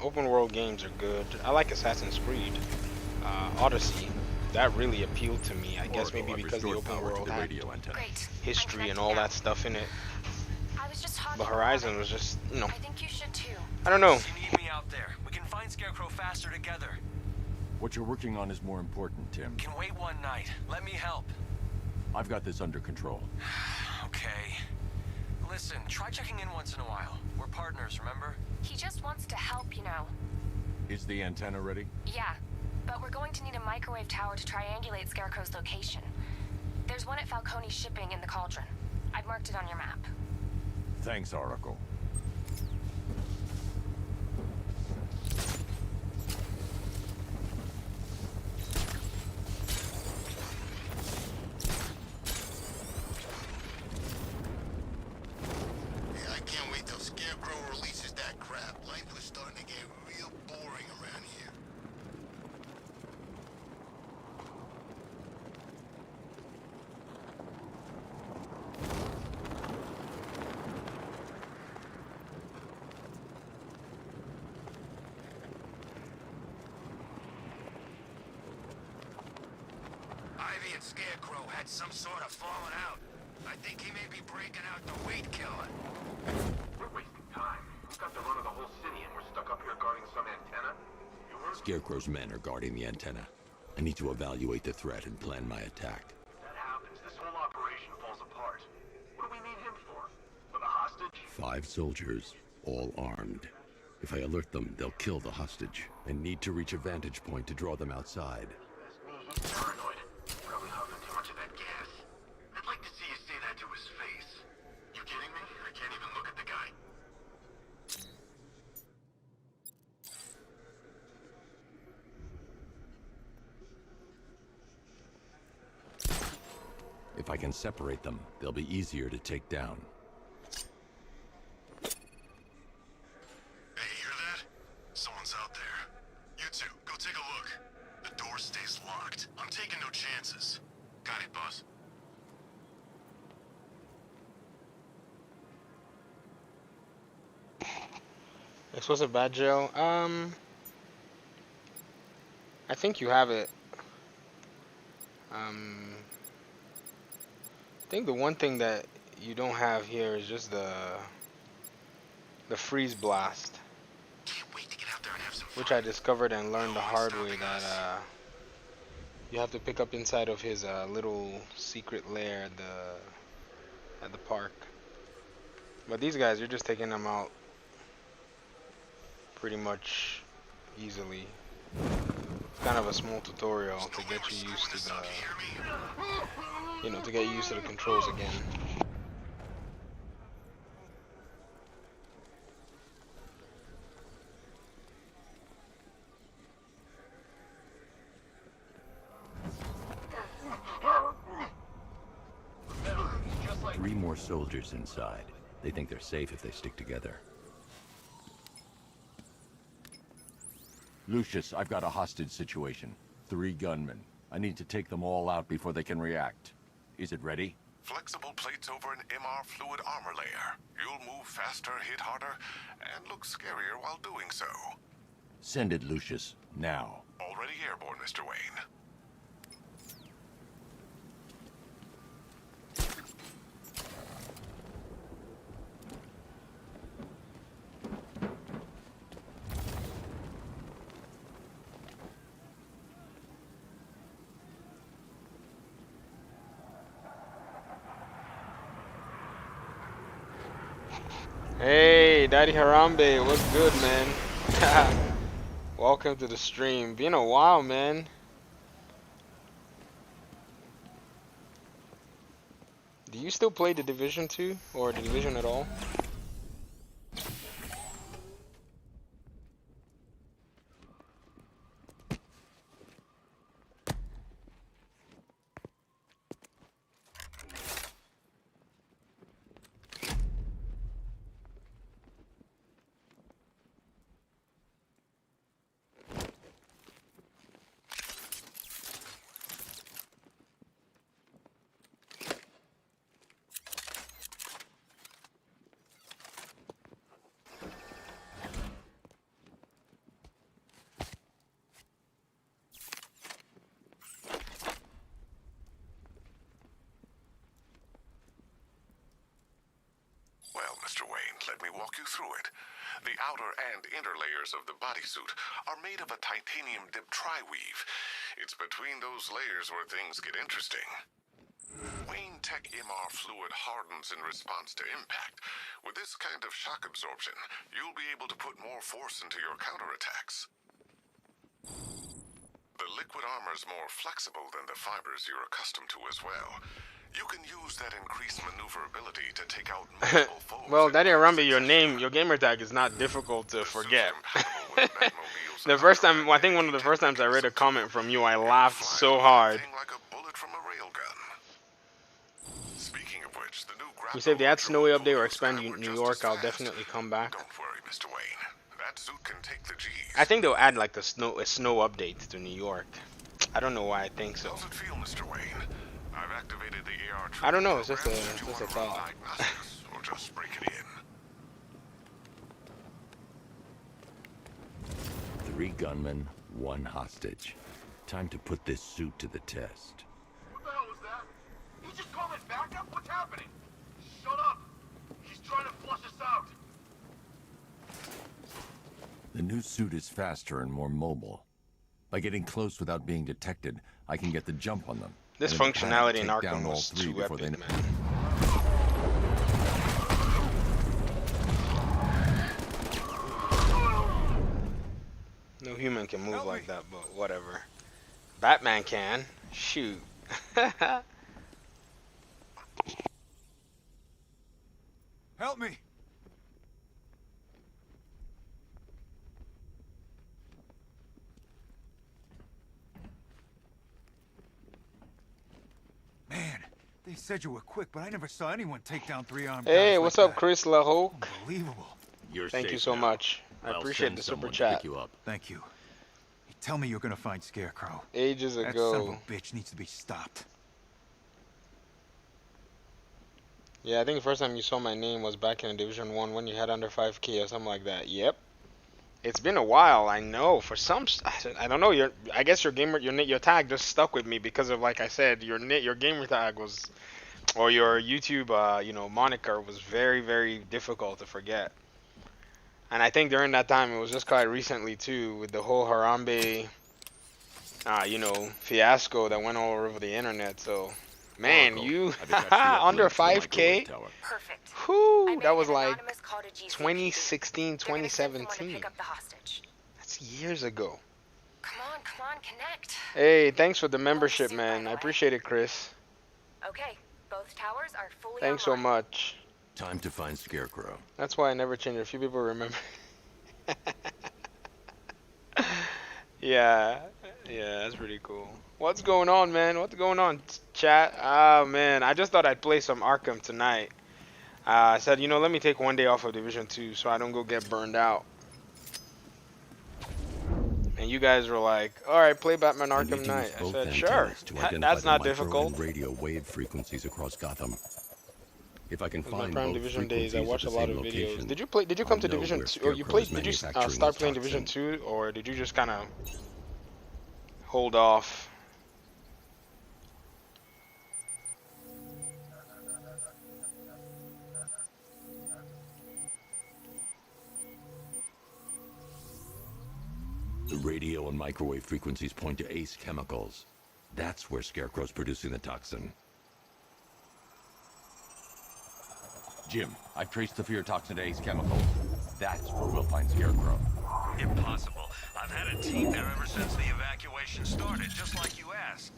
open world games are good. I like Assassin's Creed, Odyssey. That really appealed to me. I guess maybe because the open world had history and all that stuff in it. But Horizon was just, you know, I think you should too. I don't know. You need me out there. We can find Scarecrow faster together. What you're working on is more important, Tim. Can wait one night. Let me help. I've got this under control. Okay. Listen, try checking in once in a while. We're partners, remember? He just wants to help, you know. Is the antenna ready? Yeah, but we're going to need a microwave tower to triangulate Scarecrow's location. There's one at Falcone's shipping in the Cauldron. I've marked it on your map. Thanks, Oracle. Yeah, I can't wait till Scarecrow releases that crap. Life was starting to get real boring around here. Ivy and Scarecrow had some sort of falling out. I think he may be breaking out the weed killer. We're wasting time. We've got the run of the whole city and we're stuck up here guarding some antenna. You heard? Scarecrow's men are guarding the antenna. I need to evaluate the threat and plan my attack. If that happens, this whole operation falls apart. What do we need him for? For the hostage? 5 soldiers, all armed. If I alert them, they'll kill the hostage, and need to reach a vantage point to draw them outside. That's me. He's paranoid. Probably huffing too much of that gas. I'd like to see you say that to his face. You kidding me? I can't even look at the guy. If I can separate them, they'll be easier to take down. Hey, you hear that? Someone's out there. You two, go take a look. The door stays locked. I'm taking no chances. Got it, boss. Explosive bad gel. I think you have it. I think the one thing that you don't have here is just the freeze blast. Can't wait to get out there and have some which I discovered and learned the hard way that you have to pick up inside of his little secret lair at the park. But these guys, you're just taking them out pretty much easily. It's kind of a small tutorial to get you used to to get used to the controls again. Three more soldiers inside. They think they're safe if they stick together. Lucius, I've got a hostage situation. 3 gunmen. I need to take them all out before they can react. Is it ready? Flexible plates over an MR fluid armor layer. You'll move faster, hit harder, and look scarier while doing so. Send it, Lucius. Now. Already airborne, Mr. Wayne. Hey, Daddy Harambe, what's good, man? Welcome to the stream. Been a while, man. Do you still play the Division 2 or the Division at all? Well, Mr. Wayne, let me walk you through it. The outer and inner layers of the bodysuit are made of a titanium-dipped tri-weave. It's between those layers where things get interesting. Wayne Tech MR fluid hardens in response to impact. With this kind of shock absorption, you'll be able to put more force into your counterattacks. The liquid armor's more flexible than the fibers you're accustomed to as well. You can use that increased maneuverability to take out multiple foes. Well, Daddy Harambe, your gamer tag is not difficult to forget. The first time, I think one of the first times I read a comment from you, I laughed so hard. Speaking of which, the new You said if they add Snowy update or expand New York, I'll definitely come back. Don't worry, Mr. Wayne. That suit can take the G's. I think they'll add like a snow update to New York. I don't know why I think so. How's it feel, Mr. Wayne? I've activated the AR. I don't know. It's just a thought. Or just break it in. 3 gunmen, 1 hostage. Time to put this suit to the test. What the hell was that? He just called it backup? What's happening? Shut up! He's trying to flush us out. The new suit is faster and more mobile. By getting close without being detected, I can get the jump on them. This functionality in Arkham was too epic, man. No human can move like that, but whatever. Batman can. Shoot. Help me! Man, they said you were quick, but I never saw anyone take down 3 armed guys. Hey, what's up, Chris LaHoke? Unbelievable. Thank you so much. I appreciate the super chat. Thank you. Hey, tell me you're gonna find Scarecrow. Ages That ago. son of a bitch needs to be stopped. Yeah, I think the first time you saw my name was back in Division 1 when you had under 5K or something like that. Yep. It's been a while, I know. For some, I don't know. I guess your tag just stuck with me because of, like I said, your gamer tag was, or your YouTube, moniker was very, very difficult to forget. And I think during that time, it was just quite recently too, with the whole Harambe, you know, fiasco that went all over the internet. So, man, Oracle, you I've attached the uplink under to the microwave 5K. tower. Perfect. Whoo, that was an like anonymous call to GCPD. 2016, They're gonna send someone to 2017. pick up the hostage. That's years ago. Come on, connect. Hey, thanks for the membership, man. I appreciate it, Chris. Okay, both towers are fully Thanks so online. much. Time to find Scarecrow. That's why I never changed. A few people remember. Yeah, that's pretty cool. What's going on, man? What's going on, chat? Ah, man, I just thought I'd play some Arkham tonight. I said, you know, let me take one day off of Division 2 so I don't go get burned out. And you guys were like, all right, play Batman Arkham Knight. I said, sure. That's not difficult. Radio wave frequencies across Gotham. If I can With my find Prime both Division days, I watched a lot of videos. location, Did you play? Did you come I'll to know Division where 2? Or you Scarecrow's played? Did you manufacturing start his playing toxin. Division 2, or did you just kind of hold off? The radio and microwave frequencies point to Ace Chemicals. That's where Scarecrow's producing the toxin. Jim, I've traced the fear toxin to Ace Chemicals. That's where we'll find Scarecrow. Impossible. I've had a team there ever since the evacuation started, just like you asked.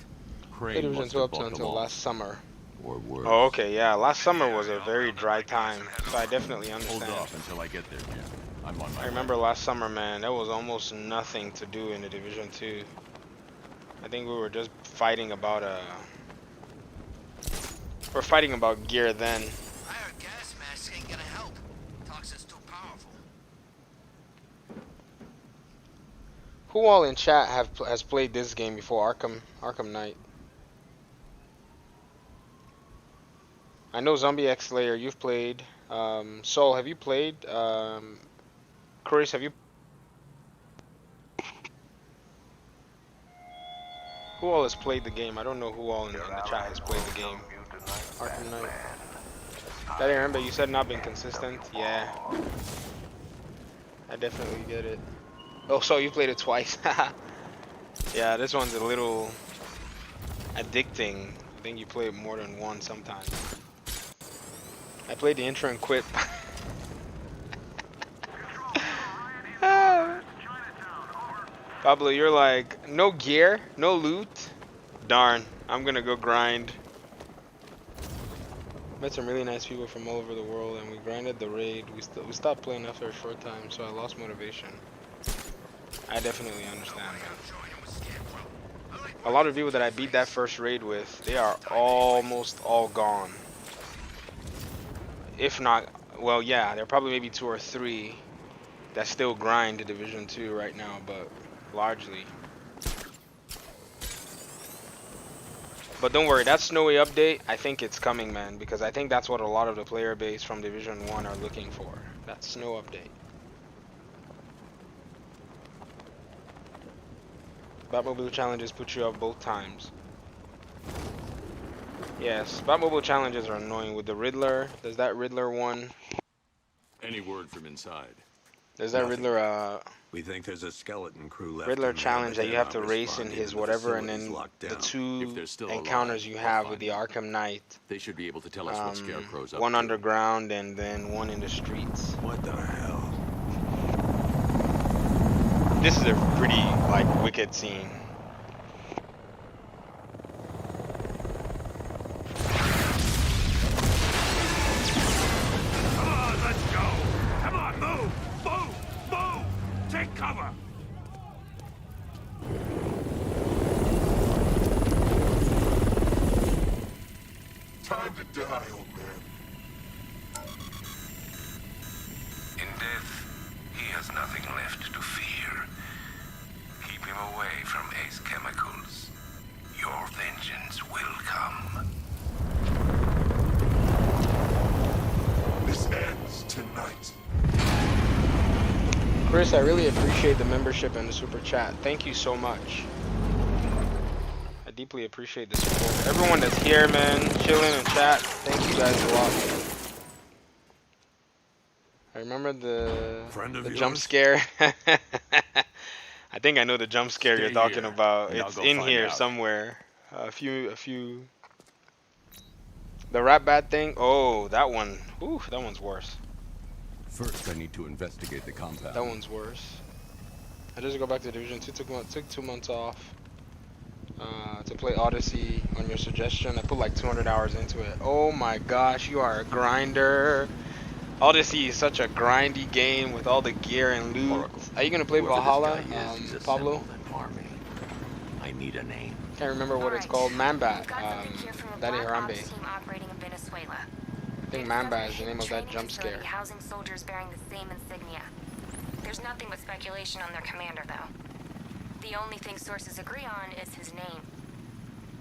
Played Division 2 up until last summer. Or worse. Oh, okay, yeah. Last summer was a very dry time, so I definitely understand. Hold off until I get there, Jim. I'm on my I remember last summer, man, there was almost nothing to do in the Division 2. I think we were just fighting about we're fighting about gear then. I heard gas masks ain't gonna help. Toxin's too powerful. Who all in chat has played this game before? Arkham Knight. I know Zombie X Slayer, you've played. Soul, have you played? Chris, have you? Who all has played the game? I don't know who all in the chat has played the game. Arkham Knight. I didn't remember. You said not been consistent. Yeah. I definitely get it. Oh, so you played it twice. Yeah, this one's a little addicting. I think you play it more than once sometimes. I played the intro and quit. Pablo, you're like, no gear, no loot. Darn, I'm gonna go grind. Met some really nice people from all over the world, and we grinded the raid. We stopped playing after a short time, so I lost motivation. I definitely understand, man. A lot of people that I beat that first raid with, they are almost all gone. If not, well, yeah, there are probably maybe 2 or 3 that still grind to Division 2 right now, but largely. But don't worry, that snowy update, I think it's coming, man, because I think that's what a lot of the player base from Division 1 are looking for. That snow update. Batmobile challenges put you up both times. Yes, Batmobile challenges are annoying with the Riddler. There's that Riddler one. Any word from inside? There's that Riddler We think there's a skeleton crew left. Riddler in there, challenge but that you they're have to not race in responding his and the whatever, and facility's then locked the down. 2 If they're still encounters alive, you we'll have find with the them. Arkham Knight. They should be able to tell us what Scarecrow's up One to. underground and then one in the streets. What the hell? This is a pretty, like, wicked scene. Come on, let's go! Come on, move! Move! Move! Take cover! Time to die, old man. In death, he has nothing left to fear. Keep him away from Ace Chemicals. Your vengeance will come. This ends tonight. Chris, I really appreciate the membership and the super chat. Thank you so much. I deeply appreciate the support. Everyone that's here, man, chilling and chat, thank you guys a lot. I remember the Friend of jump yours? scare. I think I know the jump scare Stay you're talking here, about. and I'll It's go in find here out. somewhere. A few. The rat bat thing. Oh, that one. Ooh, that one's worse. First, I need to investigate the compound. That one's worse. I just go back to Division 2. Took 2 months off to play Odyssey on your suggestion. I put like 200 hours into it. Oh my gosh, you are a grinder. Odyssey is such a grindy game with all the gear and loot. Oracle, Are you gonna play whoever Valhalla, this guy is, he's Pablo? assembled an army. I need a name. Can't remember what it's called. Manbat. Daddy Harambe. Team operating in Venezuela. I think Manbat is the name of that jump scare. Housing soldiers bearing the same insignia. There's nothing but speculation on their commander, though. The only thing sources agree on is his name.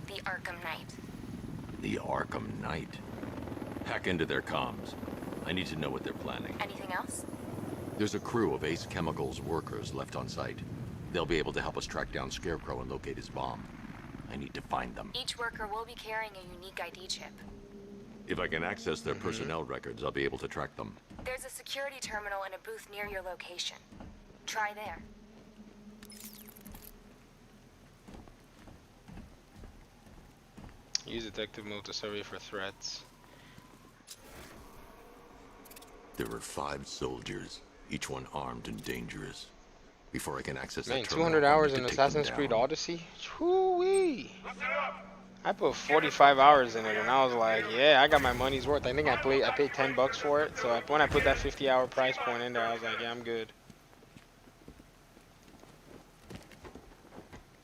The Arkham Knight. The Arkham Knight. Hack into their comms. I need to know what they're planning. Anything else? There's a crew of Ace Chemicals workers left on site. They'll be able to help us track down Scarecrow and locate his bomb. I need to find them. Each worker will be carrying a unique ID chip. If I can access their personnel records, I'll be able to track them. There's a security terminal and a booth near your location. Try there. Use detective mode to survey for threats. There were 5 soldiers, each one armed and dangerous. Before I can access Man, that terminal, 200 I hours need in to take them Assassin's down. Creed Odyssey? Whoo-wee! I put 45 hours in it, and I was like, yeah, I got my money's worth. I think I paid $10 for it. So when I put that 50-hour price point in there, I was like, yeah, I'm good.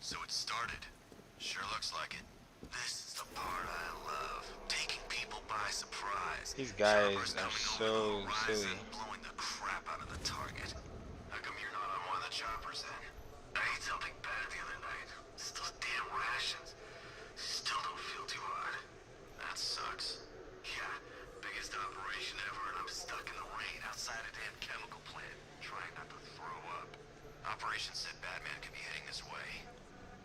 So it started. Sure looks like it. This is the part I love. Taking people by surprise. These guys are so silly. Blowing the crap out of the target. How come you're not on one of the choppers then? I ate something bad the other night. It's those damn rations. Still don't feel too hot. That sucks. Yeah, biggest operation ever, and I'm stuck in the rain outside a damn chemical plant, trying not to throw up. Operation said Batman could be heading this way.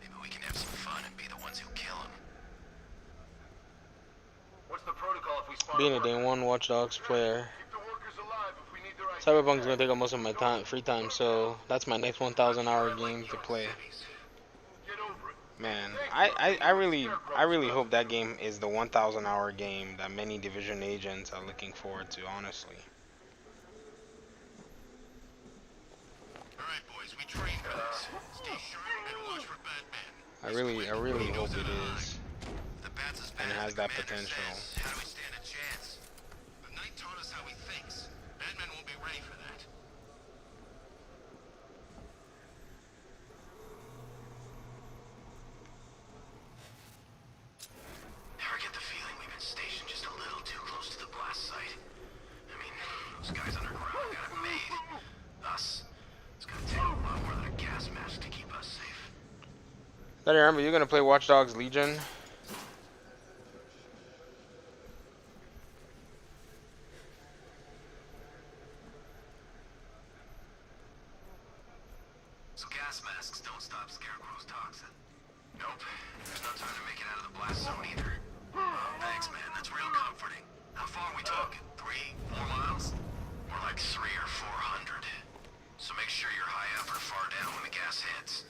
Maybe we can have some fun and be the ones who kill him. What's the protocol if we spawn Being a day one Watch Dogs player, Cyberpunk's gonna take up most of my free time, so that's my next 1,000-hour game to play. Man, I really hope that game is the 1,000-hour game that many Division agents are looking forward to, honestly. Alright boys, we train for this. Stay sharp and watch for Batman. I really hope it is. And it has that potential. How do we stand a chance? The Knight taught us how he thinks. Batman won't be ready for that. Ever get the feeling we've been stationed just a little too close to the blast site? I mean, those guys underground got it made. Us, it's gonna take a lot more than a gas mask to keep us safe. Daddy, remember you're gonna play Watch Dogs Legion? So gas masks don't stop Scarecrow's toxin? Nope. There's no time to make it out of the blast zone either. Thanks, man. That's real comforting. How far are we talking? 3, 4 miles? More like 300 or 400. So make sure you're high up or far down when the gas hits.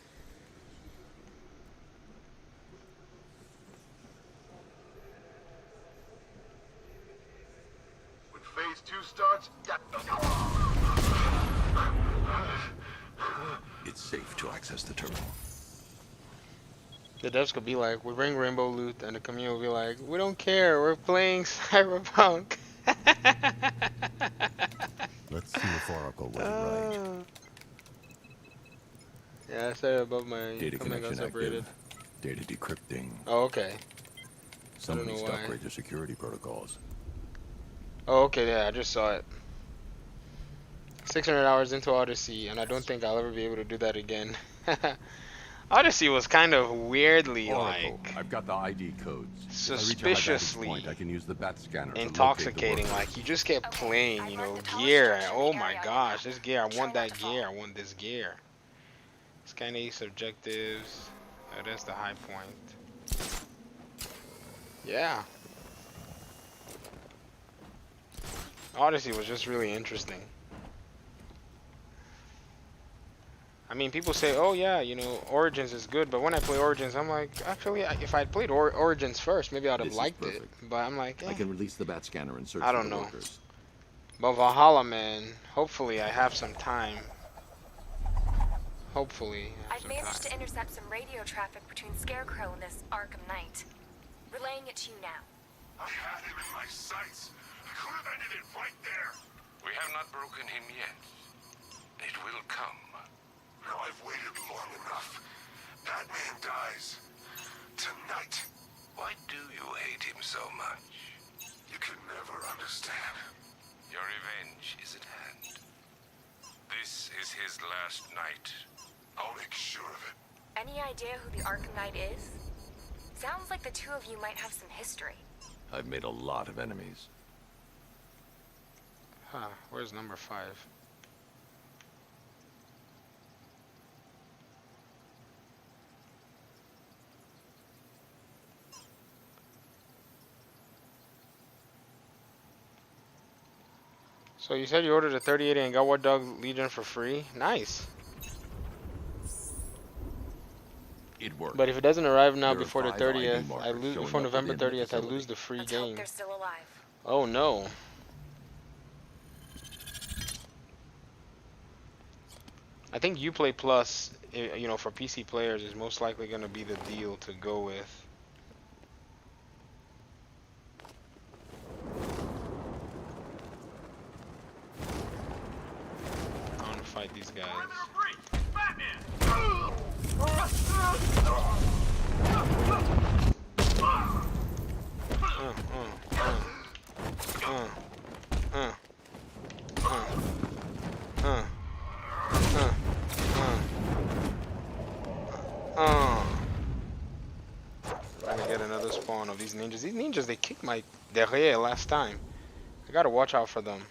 When phase 2 starts, It's safe to access the terminal. The devs could be like, we bring Rainbow Loot, and the community will be like, we don't care, we're playing Cyberpunk. Let's see if Oracle was right. Yeah, I said it above my Data comment got connection separated. active. Data decrypting. Oh, okay. Someone know needs to why. upgrade their security protocols. Oh, okay, yeah, I just saw it. 600 hours into Odyssey, and I don't think I'll ever be able to do that again. Odyssey was kind of weirdly, Oracle, like, I've got the ID codes. suspiciously If I reach a high vantage point, I can use the bat scanner to intoxicating. locate the Like, you just kept playing, you know, gear. And, oh my gosh, this gear, I want that gear, I want this gear. Scan Ace objectives. Oh, that's the high point. Yeah. Odyssey was just really interesting. I mean, people say, oh yeah, you know, Origins is good, but when I play Origins, I'm like, actually, if I'd played Origins first, maybe I'd have This is liked it. perfect. But I'm like, I can release the bat scanner and search I for don't the know. workers. But Valhalla, man, hopefully I have some time. Hopefully I have I've some managed time. to intercept some radio traffic between Scarecrow and this Arkham Knight. Relaying it to you now. I had him in my sights. I could have ended it right there. We have not broken him yet. It will come. Now I've waited long enough. Batman dies. Tonight. Why do you hate him so much? You can never understand. Your revenge is at hand. This is his last night. I'll make sure of it. Any idea who the Arkham Knight is? Sounds like the two of you might have some history. I've made a lot of enemies. Huh, where's number 5? So you said you ordered a 38 and got War Dog Legion for free? Nice. It worked. But if it doesn't arrive now There are before the 5 ID 30th, I markers lose showing before up November within the 30th. I facility. lose the free Let's hope game. they're still alive. Oh no. I think Uplay Plus, you know, for PC players is most likely going to be the deal to go with. I want to fight these guys. I'm gonna get another spawn of these ninjas. These ninjas, they kicked my derrière last time. I gotta watch out for them.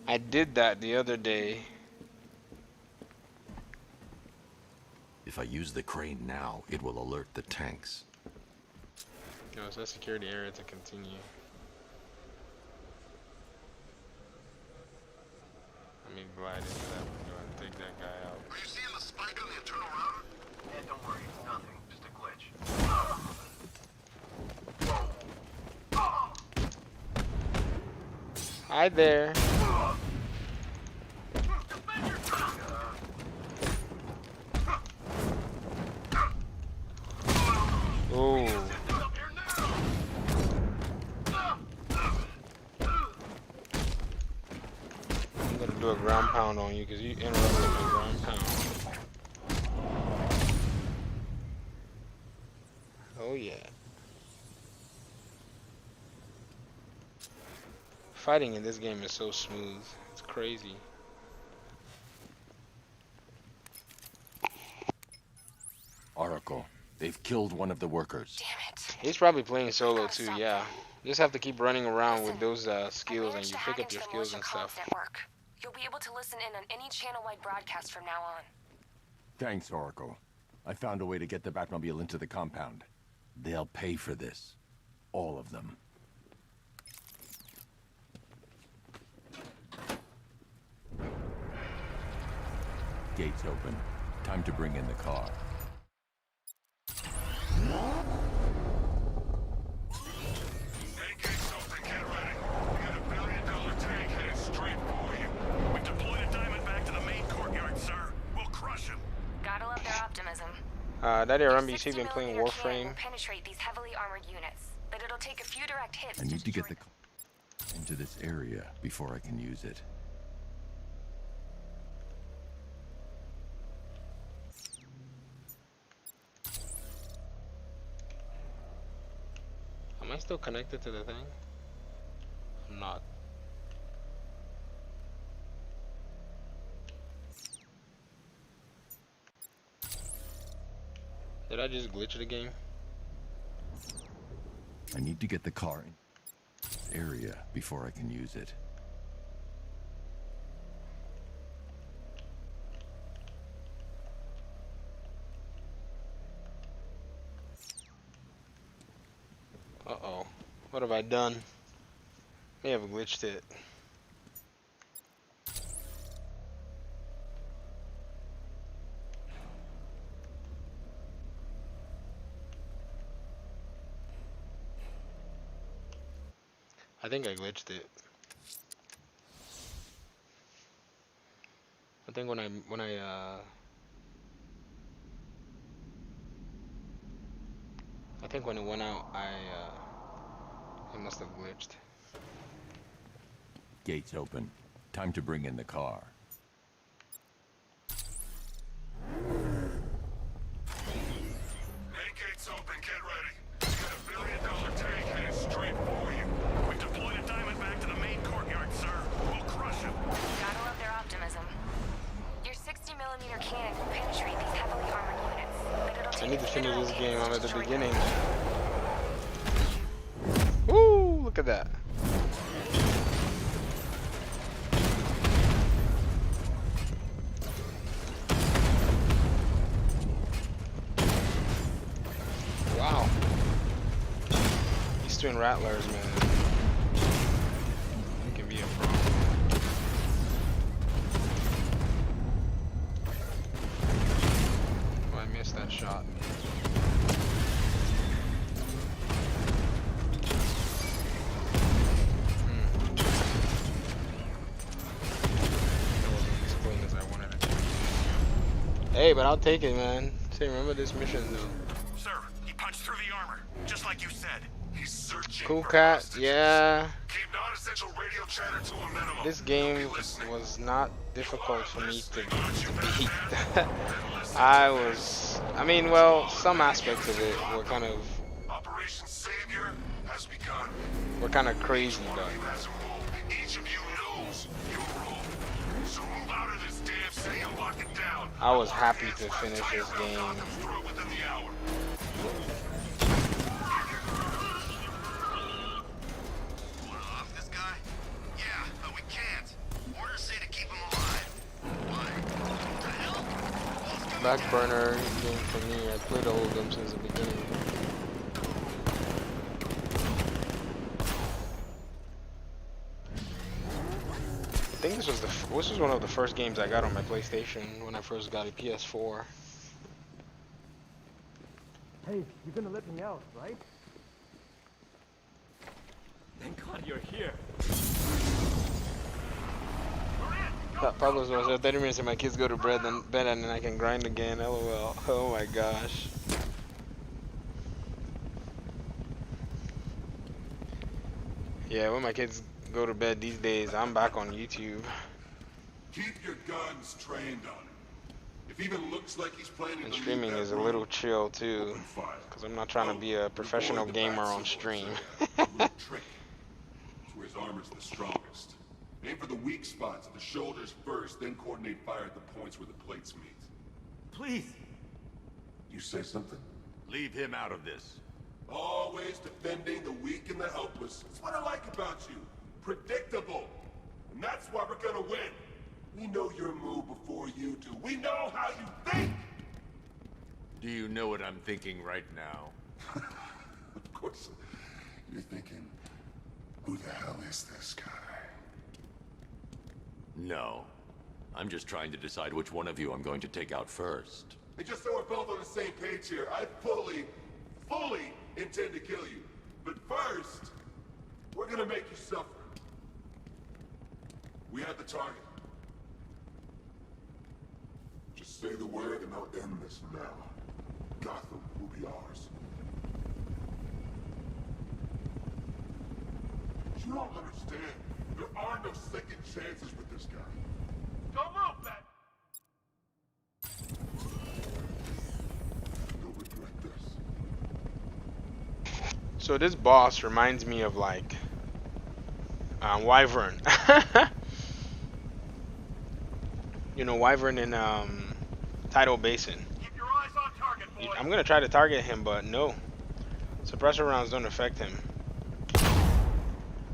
I did that the other day. If I use the crane now, it will alert the tanks. No, it's a security area to continue. Let me glide into that window and take that guy out. Are you seeing the spike on the internal router? Yeah, don't worry, it's nothing. Just a glitch. Hi there. Oh. I'm gonna do a ground pound on you because you interrupted my ground pound. Oh yeah. Fighting in this game is so smooth. It's crazy. Oracle, they've killed one of the workers. Damn it. He's probably playing solo too, yeah. You just have to keep running around with those skills and you pick up your skills and stuff. Network. You'll be able to listen in on any channel-wide broadcast from now on. Thanks, Oracle. I found a way to get the Batmobile into the compound. They'll pay for this. All of them. Gates open. Time to bring in the car. Make something, get ready. We got $1 billion tank headed straight for you. We've deployed a diamond back to the main courtyard, sir. We'll crush him. Gotta love their Daddy, I Your remember you see 60 been playing millimeter cannon will Warframe. penetrate these heavily armored units, but it'll take a few direct hits I need to get the into this area before I can use it. Am I still connected to the thing? I'm not. Did I just glitch the game? I need to get the car in this area before I can use it. Uh-oh. What have I done? May have glitched it. I think I glitched it. I think when I think when it went out, it must have glitched. Gates open. Time to bring in the car. Main gates open, get ready. We got $1 billion tank headed straight for you. We deployed a Diamondback to the main courtyard, sir. We'll crush him. Gotta love their optimism. Your 60 millimeter cannon will penetrate these heavily armored units, but it'll I take need a to few finish direct this hits game to on at the destroy beginning. them. Woo! Look at that. Wow. These twin rattlers, man. It can be a problem. Oh, I missed that shot. Hey, but I'll take it, man. Say, remember this mission, though. Sir, he punched through the armor, just like you said. He's searching Cool for cat, hostages. yeah. Keep non-essential radio chatter to a minimum. This game was not difficult for me to beat. I mean, well, some aspects of it were kind of Operation Savior has begun. crazy, though. Each of you knows your role. So move out of this damn city and lock it down. I was happy to finish this game. Within the hour. This guy? Yeah, but we can't. Orders say to keep him alive. Why? What the hell? Back burner game for me. I played all of them since the beginning. I think this was one of the first games I got on my PlayStation when I first got a PS4. Hey, you're gonna let me out, right? Thank God you're here. Pablo's was 30 minutes and my kids go to bed and then I can grind again. LOL. Oh my gosh. Yeah, when my kids go to bed these days, I'm back on YouTube. Keep your guns trained on him. If even looks like he's planning And to streaming leave that is a room, little chill too, because I'm not trying to be a professional gamer on stream. Trick. That's where his armor's the strongest. Aim for the weak spots at the shoulders first, then coordinate fire at the points where the plates meet. Please. You say something? Leave him out of this. Always defending the weak and the helpless. That's what I like about you. Predictable. And that's why we're gonna win. We know your move before you do. We know how you think! Do you know what I'm thinking right now? Of course. You're thinking, who the hell is this guy? No. I'm just trying to decide which one of you I'm going to take out first. And just so we're both on the same page here, I fully intend to kill you. But first, we're gonna make you suffer. We have the target. Just say the word and I'll end this now. Gotham will be ours. You don't understand. There are no second chances with this guy. Don't move, Bat! You'll regret this. So this boss reminds me of like Wyvern. You know, Wyvern in Tidal Basin. Keep your eyes on target, boy. I'm gonna try to target him, but no. Suppressor rounds don't affect him.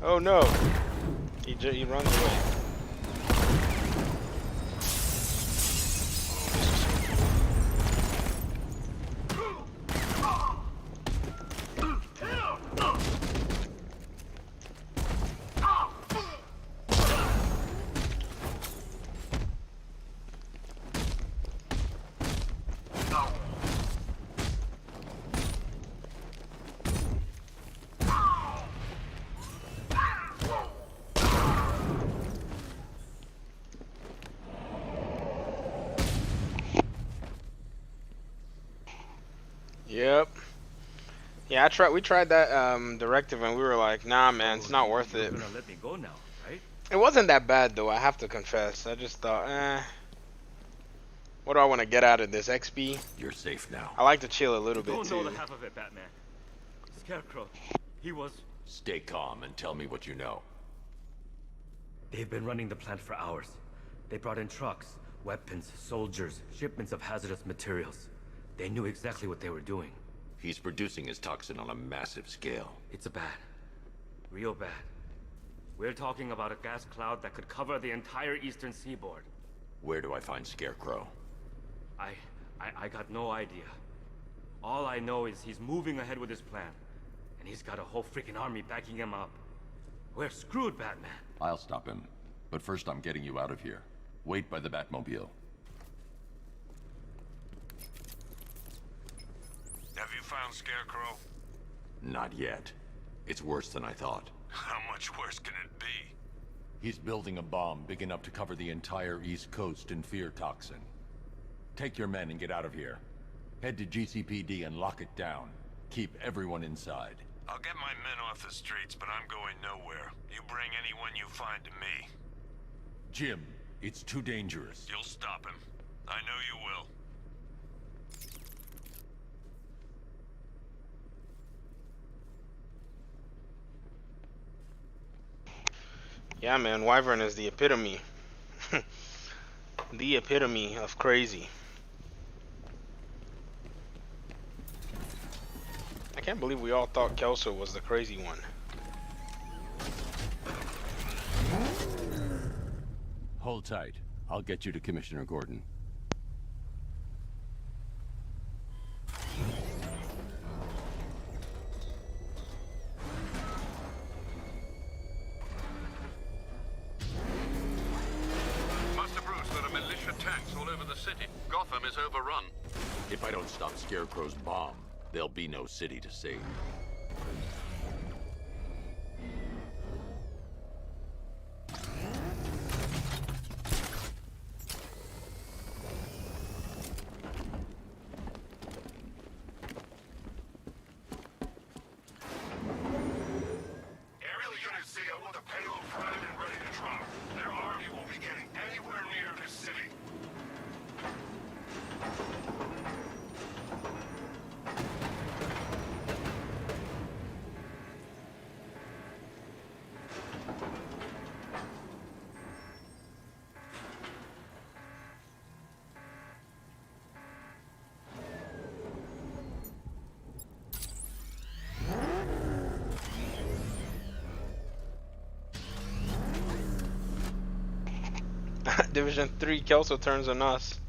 Oh no! He runs away. Yep. Yeah, we tried that directive and we were like, nah man, it's not worth it. You're gonna let me go now, right? It wasn't that bad though, I have to confess. I just thought, what do I want to get out of this? XP? You're safe now. I like to chill a little You bit don't know too. the half of it, Batman. Scarecrow, he was... Stay calm and tell me what you know. They've been running the plant for hours. They brought in trucks, weapons, soldiers, shipments of hazardous materials. They knew exactly what they were doing. He's producing his toxin on a massive scale. It's bad. Real bad. We're talking about a gas cloud that could cover the entire eastern seaboard. Where do I find Scarecrow? I got no idea. All I know is he's moving ahead with his plan. And he's got a whole freaking army backing him up. We're screwed, Batman. I'll stop him. But first I'm getting you out of here. Wait by the Batmobile. Have you found Scarecrow? Not yet. It's worse than I thought. How much worse can it be? He's building a bomb big enough to cover the entire East Coast in fear toxin. Take your men and get out of here. Head to GCPD and lock it down. Keep everyone inside. I'll get my men off the streets, but I'm going nowhere. You bring anyone you find to me. Jim, it's too dangerous. You'll stop him. I know you will. Yeah man, Wyvern is the epitome. The epitome of crazy. I can't believe we all thought Kelso was the crazy one. Hold tight. I'll get you to Commissioner Gordon. Master Bruce, there are militia tanks all over the city. Gotham is overrun. If I don't stop Scarecrow's bomb, there'll be no city to save. Aerial units see it with a payload primed and ready to drop. Their army won't be getting anywhere near this city. Division 3 Kelso turns on us.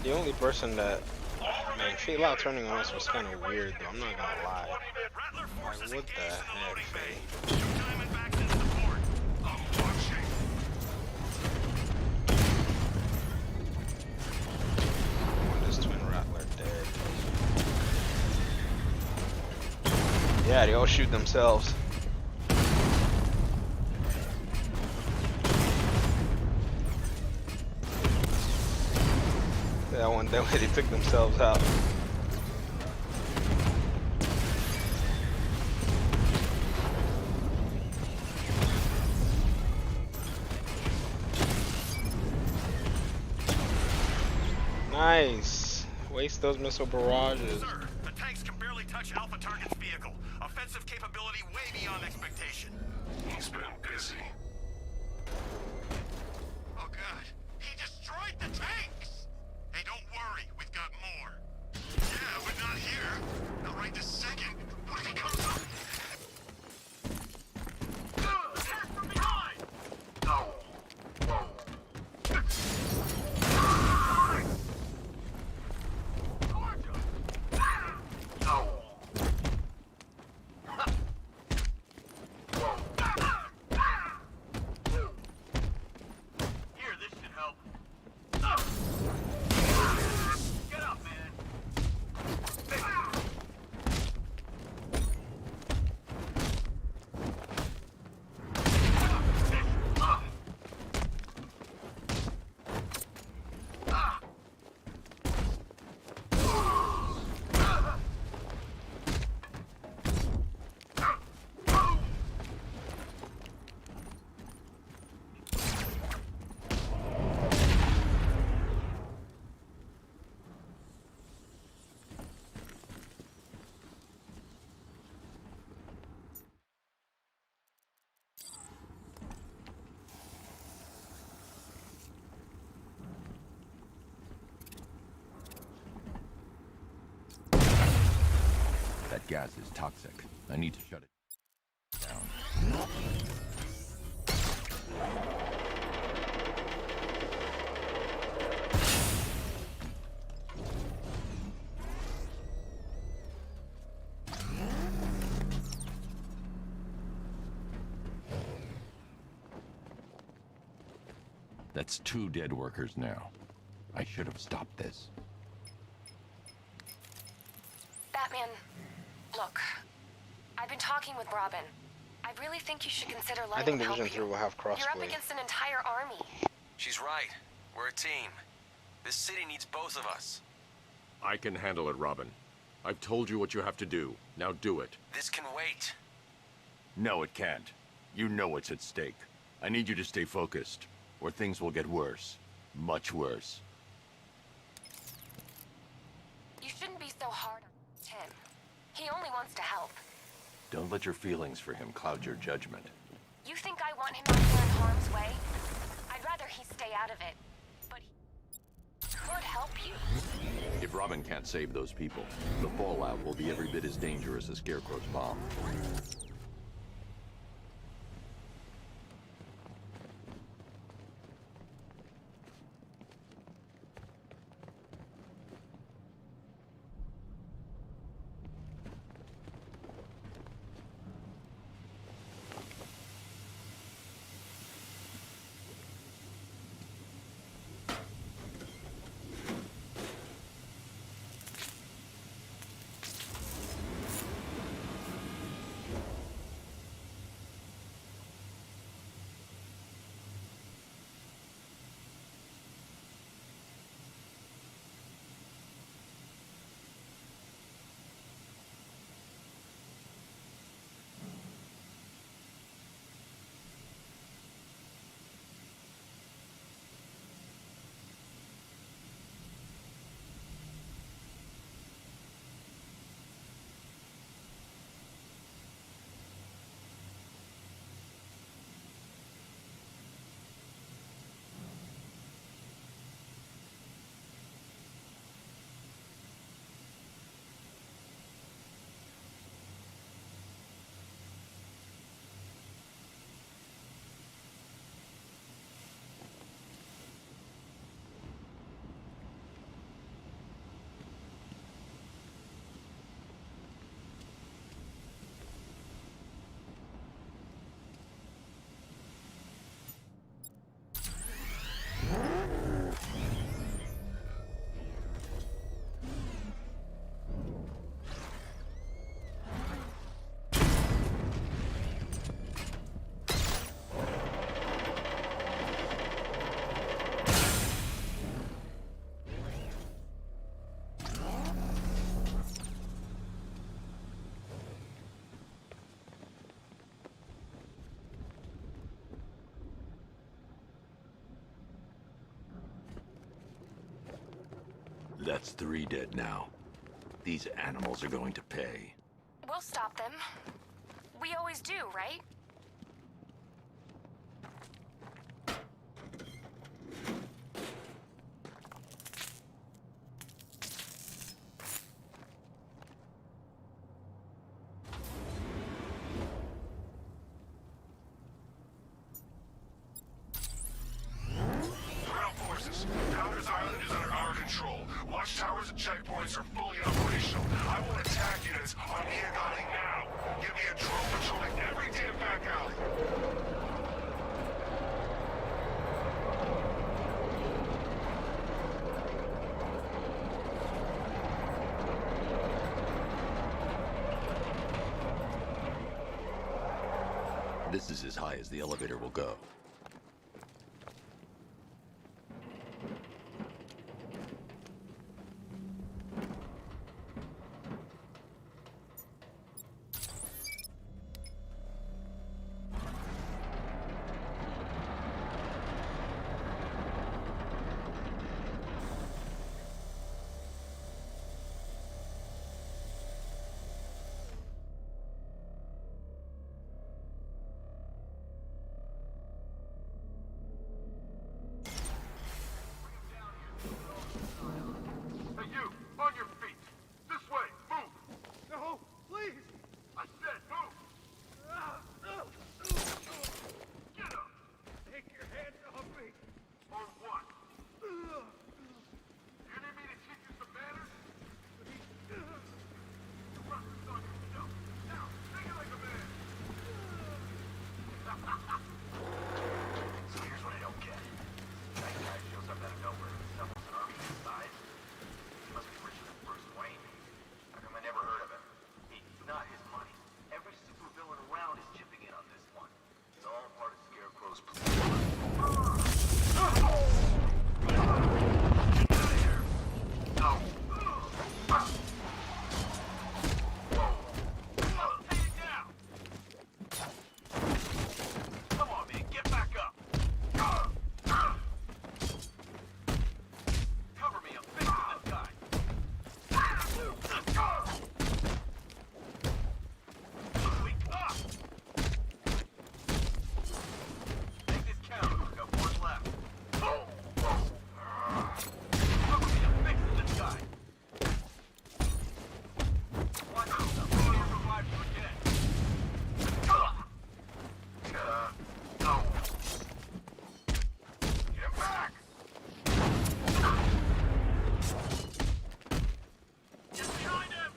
The only person that, man, Fei Lao turning on us was kind of weird though, I'm not gonna lie. Like, what the heck, Fei? This Twin Rattler dead. Yeah, they all shoot themselves. that one, that way they took themselves out. Nice. Waste those missile barrages. Sir, the tanks can barely touch Alpha Target's vehicle. Offensive capability way beyond expectation. He's been busy. Oh god, he destroyed the tanks! Hey, don't worry, we've got more. Yeah, but not here. Not right this second. What if he comes up? Attack from behind! Here, this should help. Get up, man. That gas is toxic. I need to shut it down. That's 2 dead workers now. I should have stopped this. Batman, look. I've been talking with Robin. I really think you should consider letting I think him help Division 3 will have you. You're up crossplay. against an entire army. She's right. We're a team. This city needs both of us. I can handle it, Robin. I've told you what you have to do. Now do it. This can wait. No, it can't. You know what's at stake. I need you to stay focused, or things will get worse. Much worse. You shouldn't be so hard on Tim. He only wants to help. Don't let your feelings for him cloud your judgment. You think I want him out there in harm's way? I'd rather he stay out of it. But he could help you. If Robin can't save those people, the fallout will be every bit as dangerous as Scarecrow's bomb. That's 3 dead now. These animals are going to pay. We'll stop them. We always do, right? Ground forces, Founders Island is under our control. Watchtowers and checkpoints are fully operational. I want attack units on Hiagani now. Give me a drone patrolling every damn back alley. This is as high as the elevator will go. Hey, you! On your feet! This way! Move! No! Please! I said move! Get up! Take your hands off me! On what? You need me to teach you some manners? You brought this on yourself. Now, take it like a man! So here's what I don't get. That guy shows up out of nowhere and assembles an army his size. He must be richer than Bruce Wayne. How come I never heard of him? It's not his money. Every supervillain around is chipping in on this one. It's all part of Scarecrow's plan. Get out of here! No! Take it down! Come on, man, get back up! Cover me, I'm fixing this guy! Wake up! Make this count, we've got 1 left. Cover me, I'm fixing this guy! Watch yourself, I'm gonna revive you again! No! Get back! Get behind him!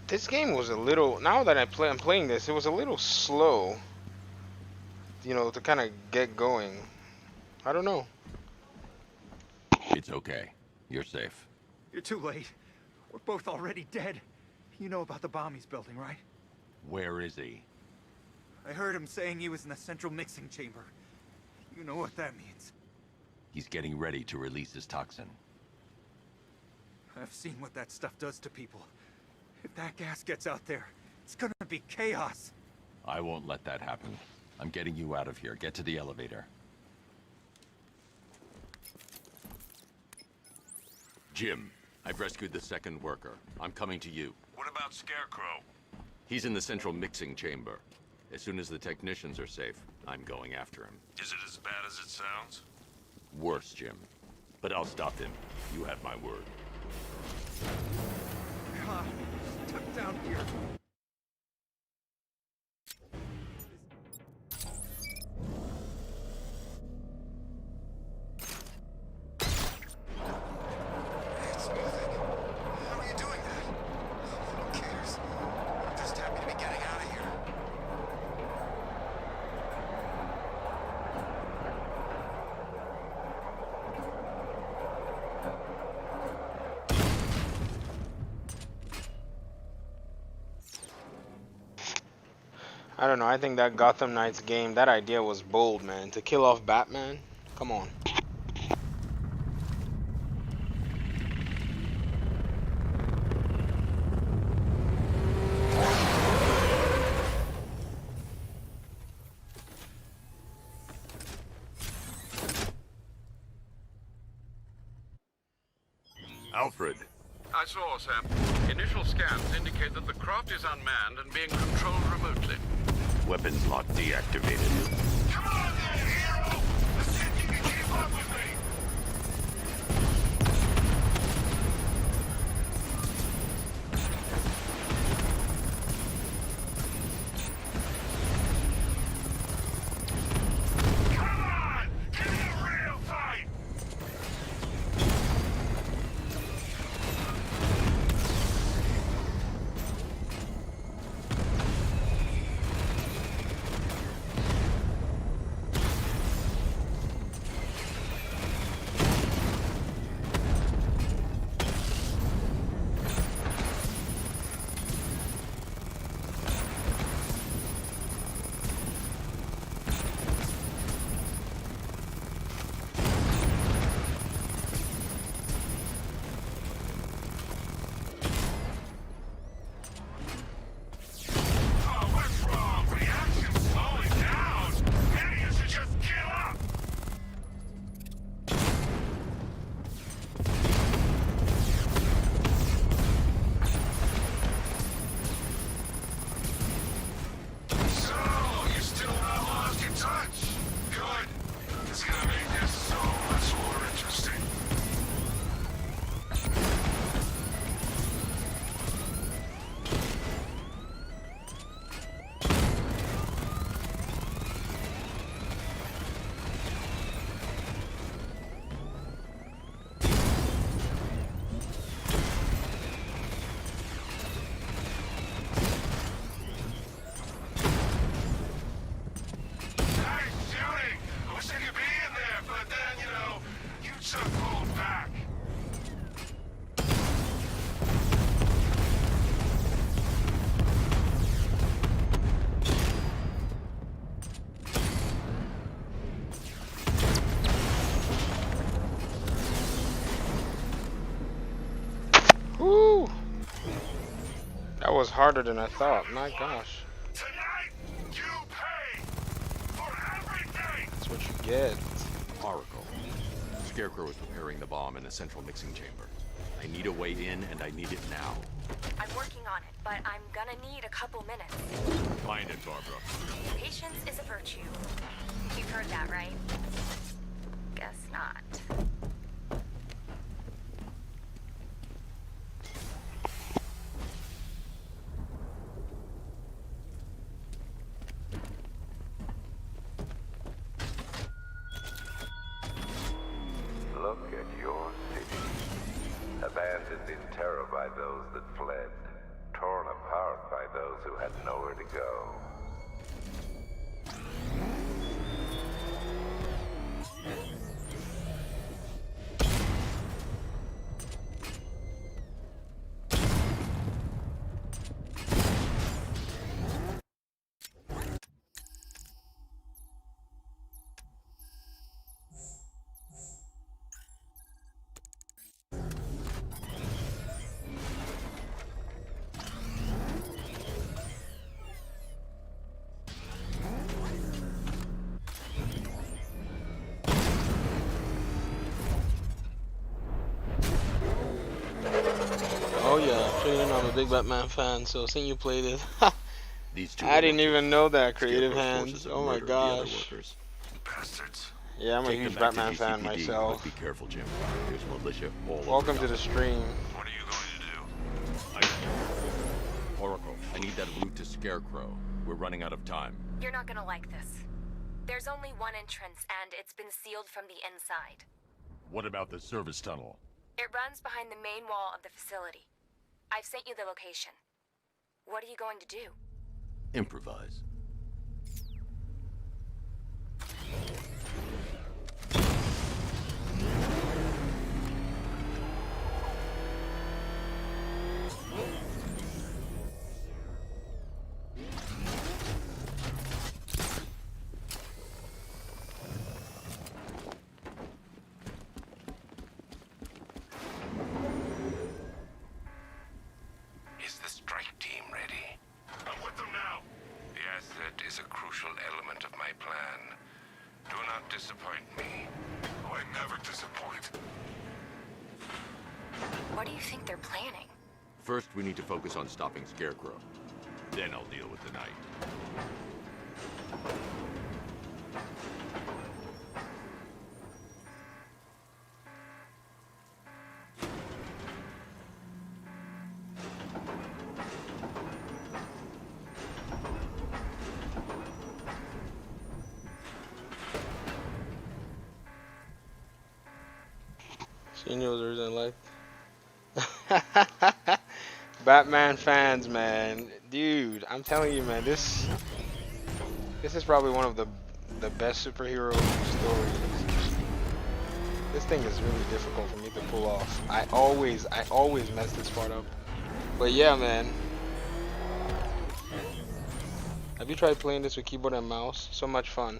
This game was a little. Now that I'm playing this, it was a little slow. You know, to kind of get going. I don't know. It's okay. You're safe. You're too late. We're both already dead. You know about the bomb he's building, right? Where is he? I heard him saying he was in the central mixing chamber. You know what that means. He's getting ready to release his toxin. I've seen what that stuff does to people. If that gas gets out there, it's gonna be chaos. I won't let that happen. I'm getting you out of here. Get to the elevator. Jim, I've rescued the second worker. I'm coming to you. What about Scarecrow? He's in the central mixing chamber. As soon as the technicians are safe, I'm going after him. Is it as bad as it sounds? Worse, Jim. But I'll stop him. You have my word. God, stuck down here. It's moving. How are you doing that? Who cares? I'm just happy to be getting out of here. I don't know. I think that Gotham Knights game, that idea was bold, man. To kill off Batman. Come on. Alfred. I saw, sir. Initial scans indicate that the craft is unmanned and being controlled remotely. Weapons lock deactivated. Come on then, hero! Let's see if you can keep up with me! Come on! Give me a real fight! Woo! That was harder than I thought. My gosh. That's what you get. Oracle. Scarecrow is preparing the bomb in the central mixing chamber. I need a way in, and I need it now. I'm working on it, but I'm gonna need a couple minutes. Find it, Barbara. Patience is a virtue. You've heard that, right? Guess not. Look at your city. Abandoned in terror by those that fled. Torn apart by those who had nowhere to go. Oh yeah, Tradon, I'm a big Batman fan, so seeing you play this, These two I didn't even know that creative Scarecrow's hands. forces have Oh my murdered the other gosh. workers. Bastards. Yeah, I'm a Take them huge back to Batman fan GCPD, myself. but be careful, Jim. There's militia all over Welcome to the stream. What are you going to do? Oracle, I need that route to Scarecrow. We're running out of time. You're not gonna like this. There's only one entrance, and it's been sealed from the inside. What about the service tunnel? It runs behind the main wall of the facility. I've sent you the location. What are you going to do? Improvise. think they're planning? First, we need to focus on stopping Scarecrow. Then I'll deal with the Knight. Seniors in life. Batman fans, man, dude, I'm telling you, man, this is probably one of the best superhero stories. This thing is really difficult for me to pull off. I always mess this part up. But yeah, man. Have you tried playing this with keyboard and mouse? So much fun.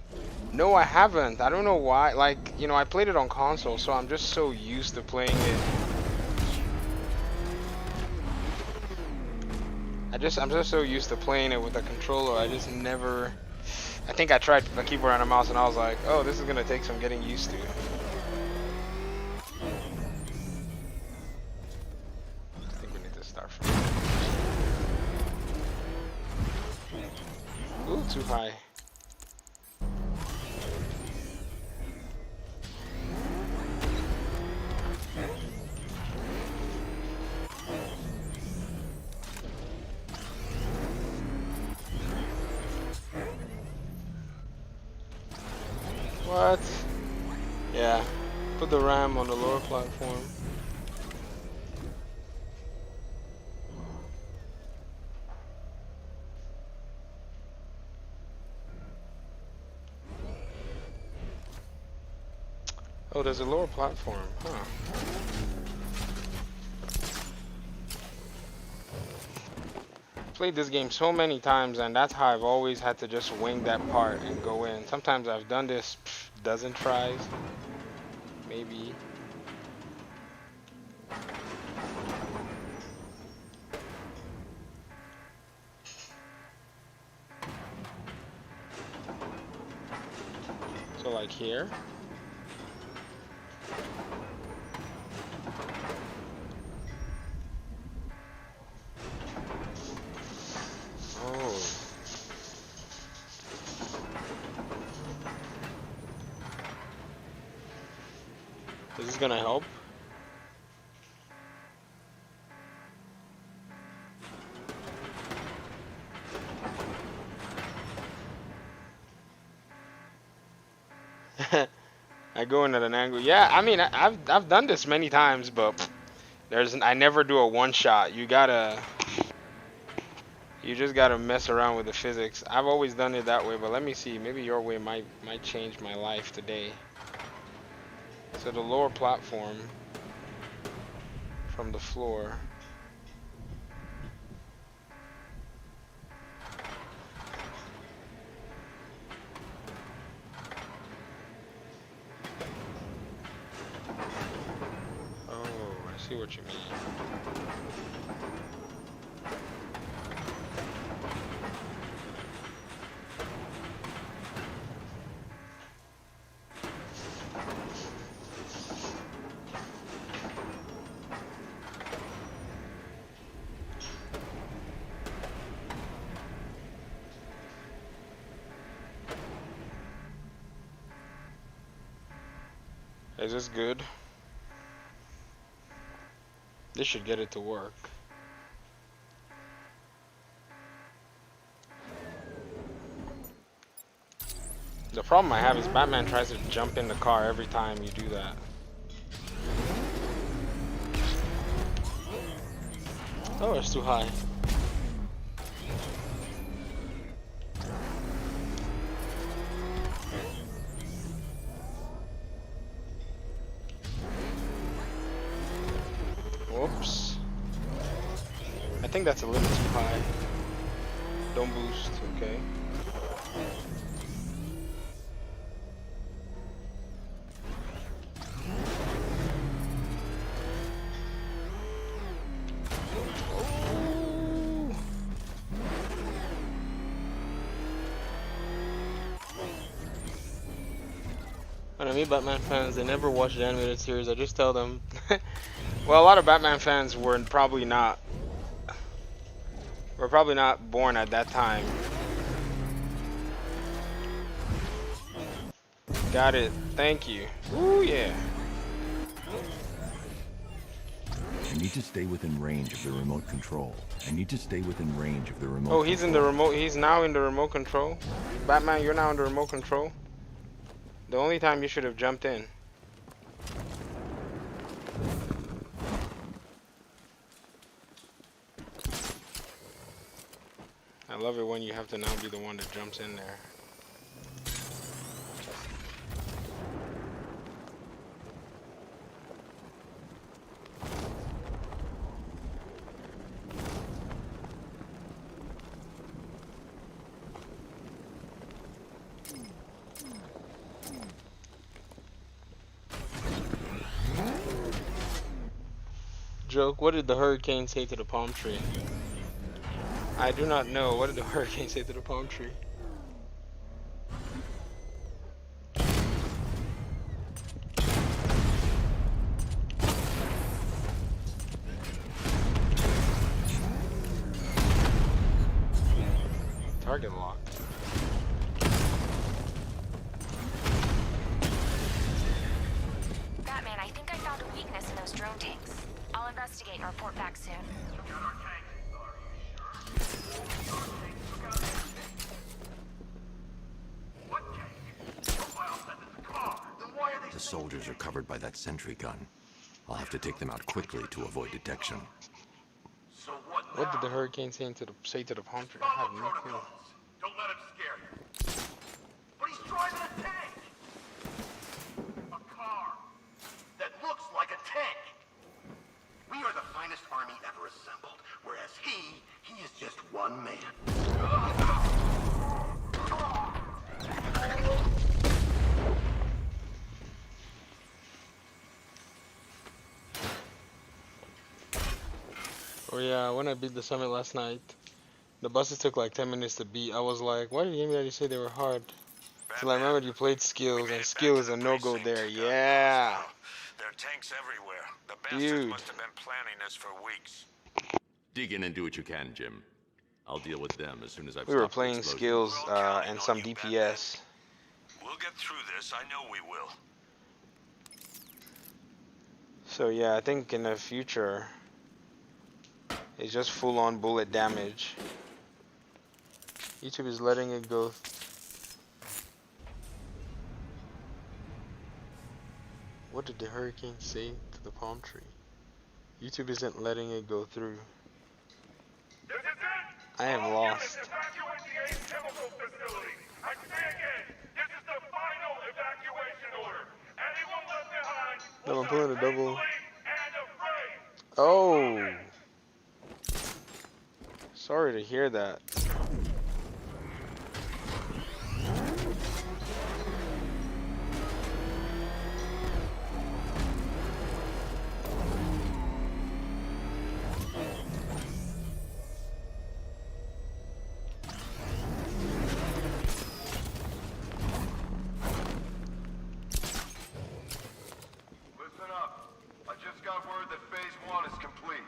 No, I haven't. I don't know why. Like, you know, I played it on console, so I'm just so used to playing it. I'm just so used to playing it with a controller. I just never. I think I tried a keyboard and a mouse, and I was like, oh, this is gonna take some getting used to. I think we need to start from. Ooh, too high. What? Yeah. Put the RAM on the lower platform. Oh, there's a lower platform, huh? Played this game so many times, and that's how I've always had to just wing that part and go in. Sometimes I've done this dozen tries, maybe. So like here. Is this gonna help? I go in at an angle. Yeah, I mean, I've done this many times, but I never do a one shot. You just gotta mess around with the physics. I've always done it that way, but let me see. Maybe your way might change my life today. So the lower platform from the floor. Oh, I see what you mean. Is this good? This should get it to work. The problem I have is Batman tries to jump in the car every time you do that. Oh, it's too high. Whoops. I think that's a little too high. Don't boost, okay. I know me Batman fans, they never watch the animated series. I just tell them Well, a lot of Batman fans were probably not born at that time. Got it. Thank you. Ooh, yeah. I need to stay within range of the remote control. I need to stay within range of the remote Oh, he's in the remote. He's now in the remote control. Batman, you're now in the remote control. The only time you should have jumped in. I love it when you have to now be the one that jumps in there. Joke, what did the hurricane say to the palm tree? I do not know. What did the hurricane say to the palm tree? Target locked. Batman, I think I found a weakness in those drone tanks. I'll investigate and report back soon. The soldiers are covered by that sentry gun. I'll have to take them out quickly to avoid detection. What did the hurricane say to the palm tree? I have no clue. Don't let him scare you. But he's driving a tank! A car that looks like a tank! We are the finest army ever assembled, whereas he is just one man. Oh yeah, when I beat the summit last night, the buses took like 10 minutes to beat. I was like, why did you say they were hard? Till I remembered you played skills, and skill is a no-go there. Yeah. There are tanks everywhere. The bastards must have been planning this for weeks. Dig in and do what you can, Jim. I'll deal with them as soon as I've We were stopped the playing explosion. skills and some DPS. We'll get through this. I know we will. So yeah, I think in the future, it's just full-on bullet damage. YouTube is letting it go. What did the hurricane say to the palm tree? YouTube isn't letting it go through. I am lost. Evacuate the Ace Chemicals facility. I say again, this is the final evacuation order. Anyone left behind No, I'm pulling a double. and afraid. Oh. Sorry to hear that. Listen up. I just got word that phase 1 is complete.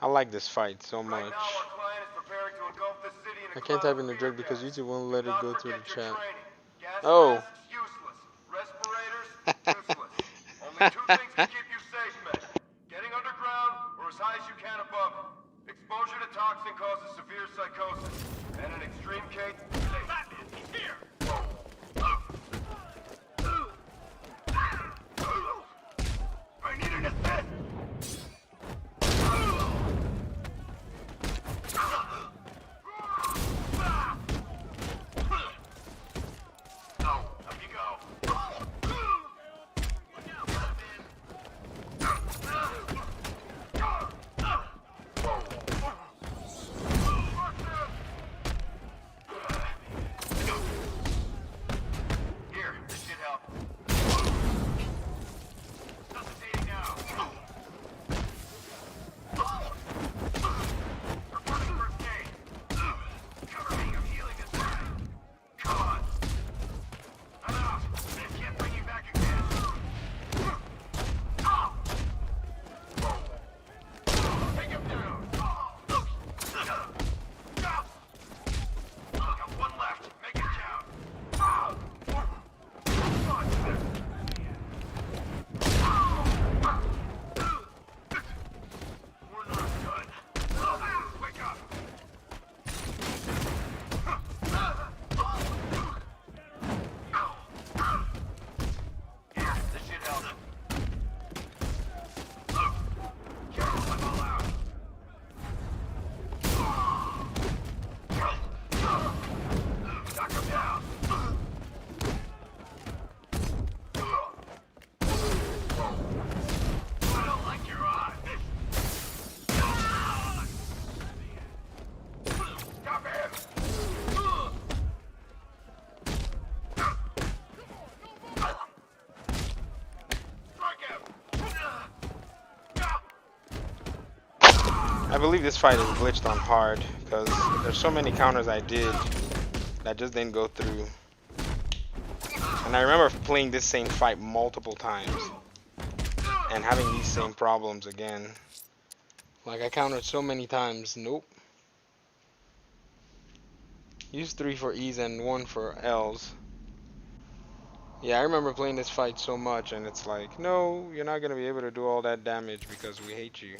I like this fight so much. Right now, our client is preparing to engulf the city in a I can't cloud type in the of joke fear because gas. YouTube won't let Do it not go through the forget your chat. training. Gas Oh. masks, useless. Respirators, useless. Only two things can keep you safe, men. Getting underground or as high as you can above it. Exposure to toxin causes severe psychosis. And in extreme case, Batman, he's here! I need an assist! Up you go. believe this fight is glitched on hard because there's so many counters I did that just didn't go through. And I remember playing this same fight multiple times and having these same problems again. Like I countered so many times. Nope. Use 3 for E's and 1 for L's. Yeah, I remember playing this fight so much and it's like, no, you're not going to be able to do all that damage because we hate you.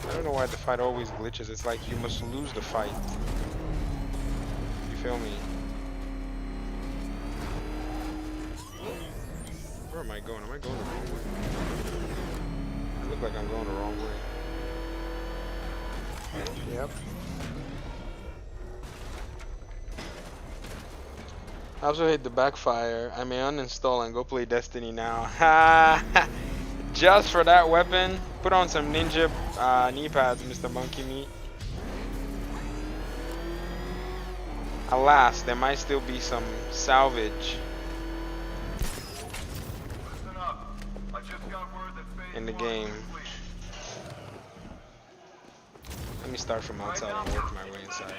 I don't know why the fight always glitches. It's like you must lose the fight. You feel me? Where am I going? Am I going the wrong way? I look like I'm going the wrong way. Yep. I also hate the backfire. I may uninstall and go play Destiny now. Ha! Just for that weapon, put on some ninja knee pads, Mr. Monkey Meat. Alas, there might still be some salvage in the game. Let me start from outside and work my way inside.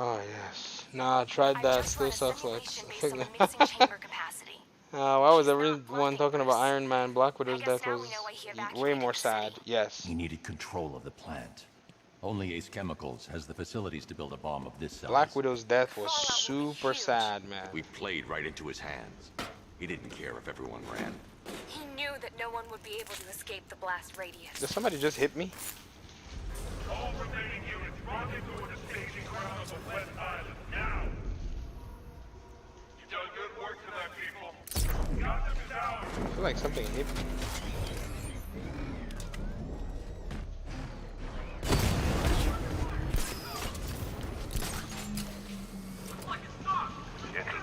Oh yes. Nah, I tried that. Still sucks like. Why was everyone talking about Iron Man? Black Widow's death was way more sad. Yes. He needed control of the plant. Only Ace Chemicals has the facilities to build a bomb of this size. Black Widow's death was super sad, man. We played right into his hands. He didn't care if everyone ran. He knew that no one would be able to escape the blast radius. Did somebody just hit me? All remaining units, rendezvous at the staging grounds of West Island, now! You've done good work tonight, people. Got them is ours. I feel like something hit me.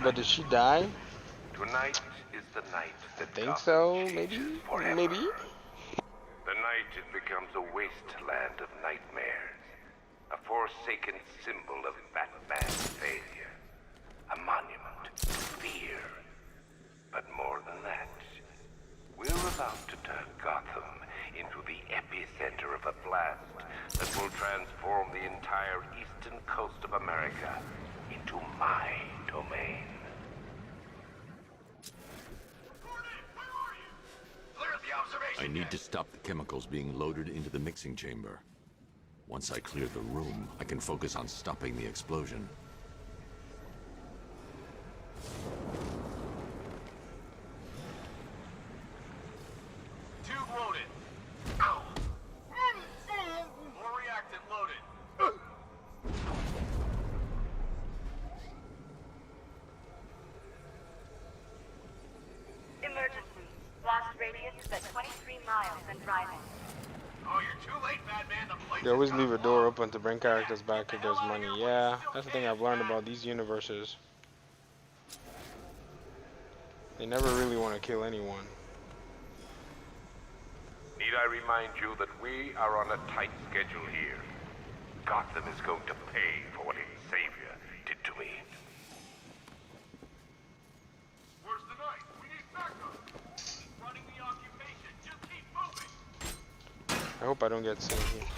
But did she die? Tonight is the night that I think so, maybe? Maybe? The night it becomes a wasteland of nightmares. A forsaken symbol of Batman's failure. A monument to fear. But more than that, we're about to turn Gotham into the epicenter of a blast that will transform the entire eastern coast of America into my domain. Clear the observation need to stop the chemicals being loaded into the mixing chamber. Once I clear the room, I can focus on stopping the explosion. Tube loaded. Ow. More reactant loaded. Emergency. Blast radius is at 23 miles and rising. Oh, you're too late, Batman. The place They always leave a door open to bring characters back if there's money. Yeah, that's the thing I've learned about these universes. They never really want to kill anyone. Need I remind you that we are on a tight schedule here? Gotham is going to pay for what its savior did to me. Where's the knight? We need backup. Running the occupation. Just keep moving. I hope I don't get seen here.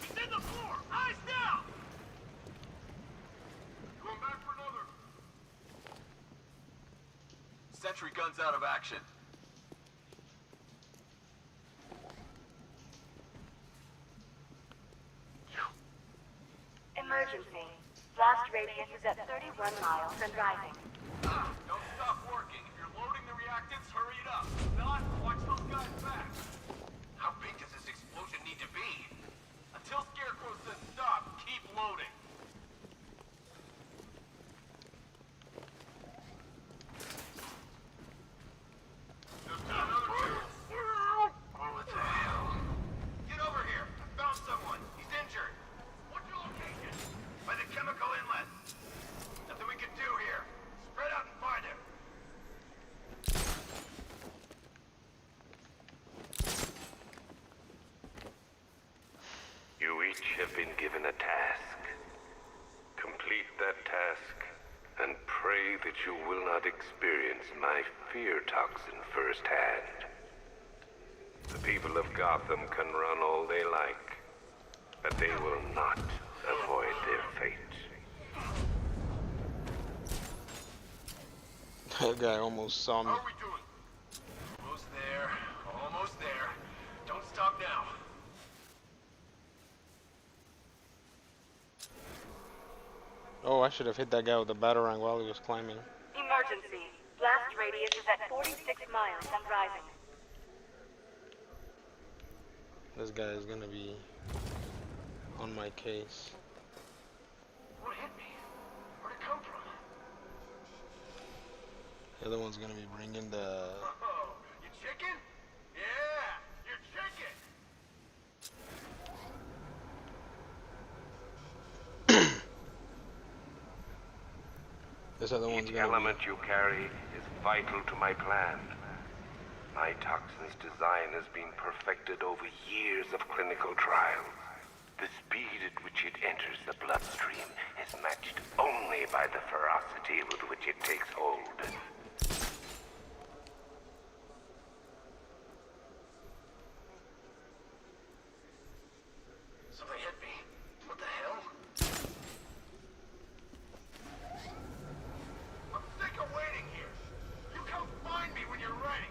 He's in the floor. Eyes down. Going back for another. Sentry gun's out of action. Emergency. Blast radius is at 31 miles and rising. Don't stop working. If you're loading the reactants, hurry it up. If not, watch those guys back. How big does this explosion need to be? Until Scarecrow says stop, keep loading. Just got another two. What the hell? Get over here. I found someone. He's injured. What's your location? By the chemical inlet. Nothing we can do here. Spread out and find him. You each have been given a task. Complete that task, and pray that you will not experience my fear toxin firsthand. The people of Gotham can run all they like, but they will not avoid their fate. That guy almost saw me. How are we doing? Almost there. Almost there. Don't stop now. Oh, I should have hit that guy with the batarang while he was climbing. Emergency. Blast radius is at 46 miles and rising. This guy is gonna be on my case. What hit me? Where'd it come from? The other one's gonna be bringing the... Oh, you chicken? Yeah, you're chicken. This other one's Each gonna element you carry is vital to my plan. My toxin's design has been perfected over years of clinical trials. The speed at which it enters the bloodstream is matched only by the ferocity with which it takes hold. Something hit me. What the hell? I'm sick of waiting here. You come find me when you're ready.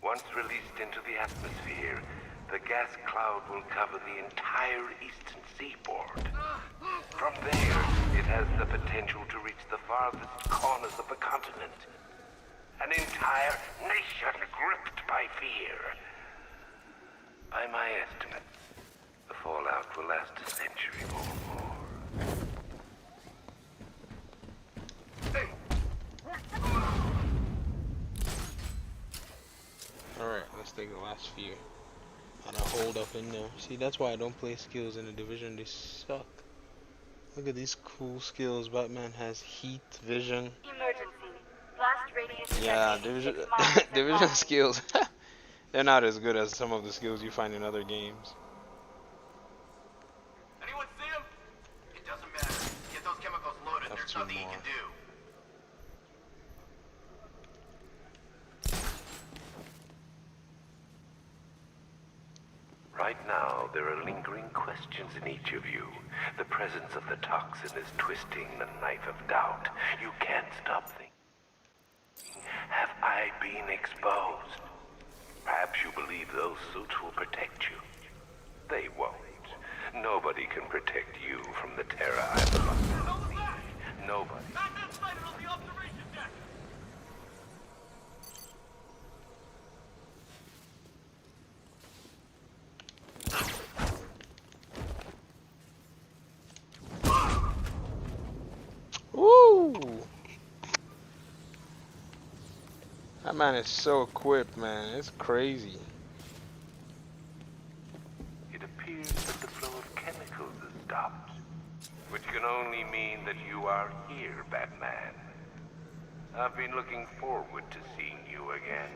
Once released into the atmosphere, the gas cloud will cover the entire eastern seaboard. From there, it has the potential to reach the farthest corners of the continent. An entire nation gripped by fear. By my estimate, the fallout will last a century or more. Alright, let's take the last few. Gotta hold up in there. See, that's why I don't play skills in the Division. They suck. Look at these cool skills. Batman has heat, vision. Emergency. Blast radius is Yeah, at Division 86 miles and Division rising. skills. They're not as good as some of the skills you find in other games. Anyone see him? It doesn't matter. Get those chemicals loaded. Have There's two nothing you more. can do. Right now, there are lingering questions in each of you. The presence of the toxin is twisting the knife of doubt. You can't stop thinking. Have I been exposed? Perhaps you believe those suits will protect you. They won't. Nobody can protect you from the terror I've lost. Nobody. Woo! That man is so equipped, man. It's crazy. It appears that the flow of chemicals has stopped, which can only mean that you are here, Batman. I've been looking forward to seeing you again.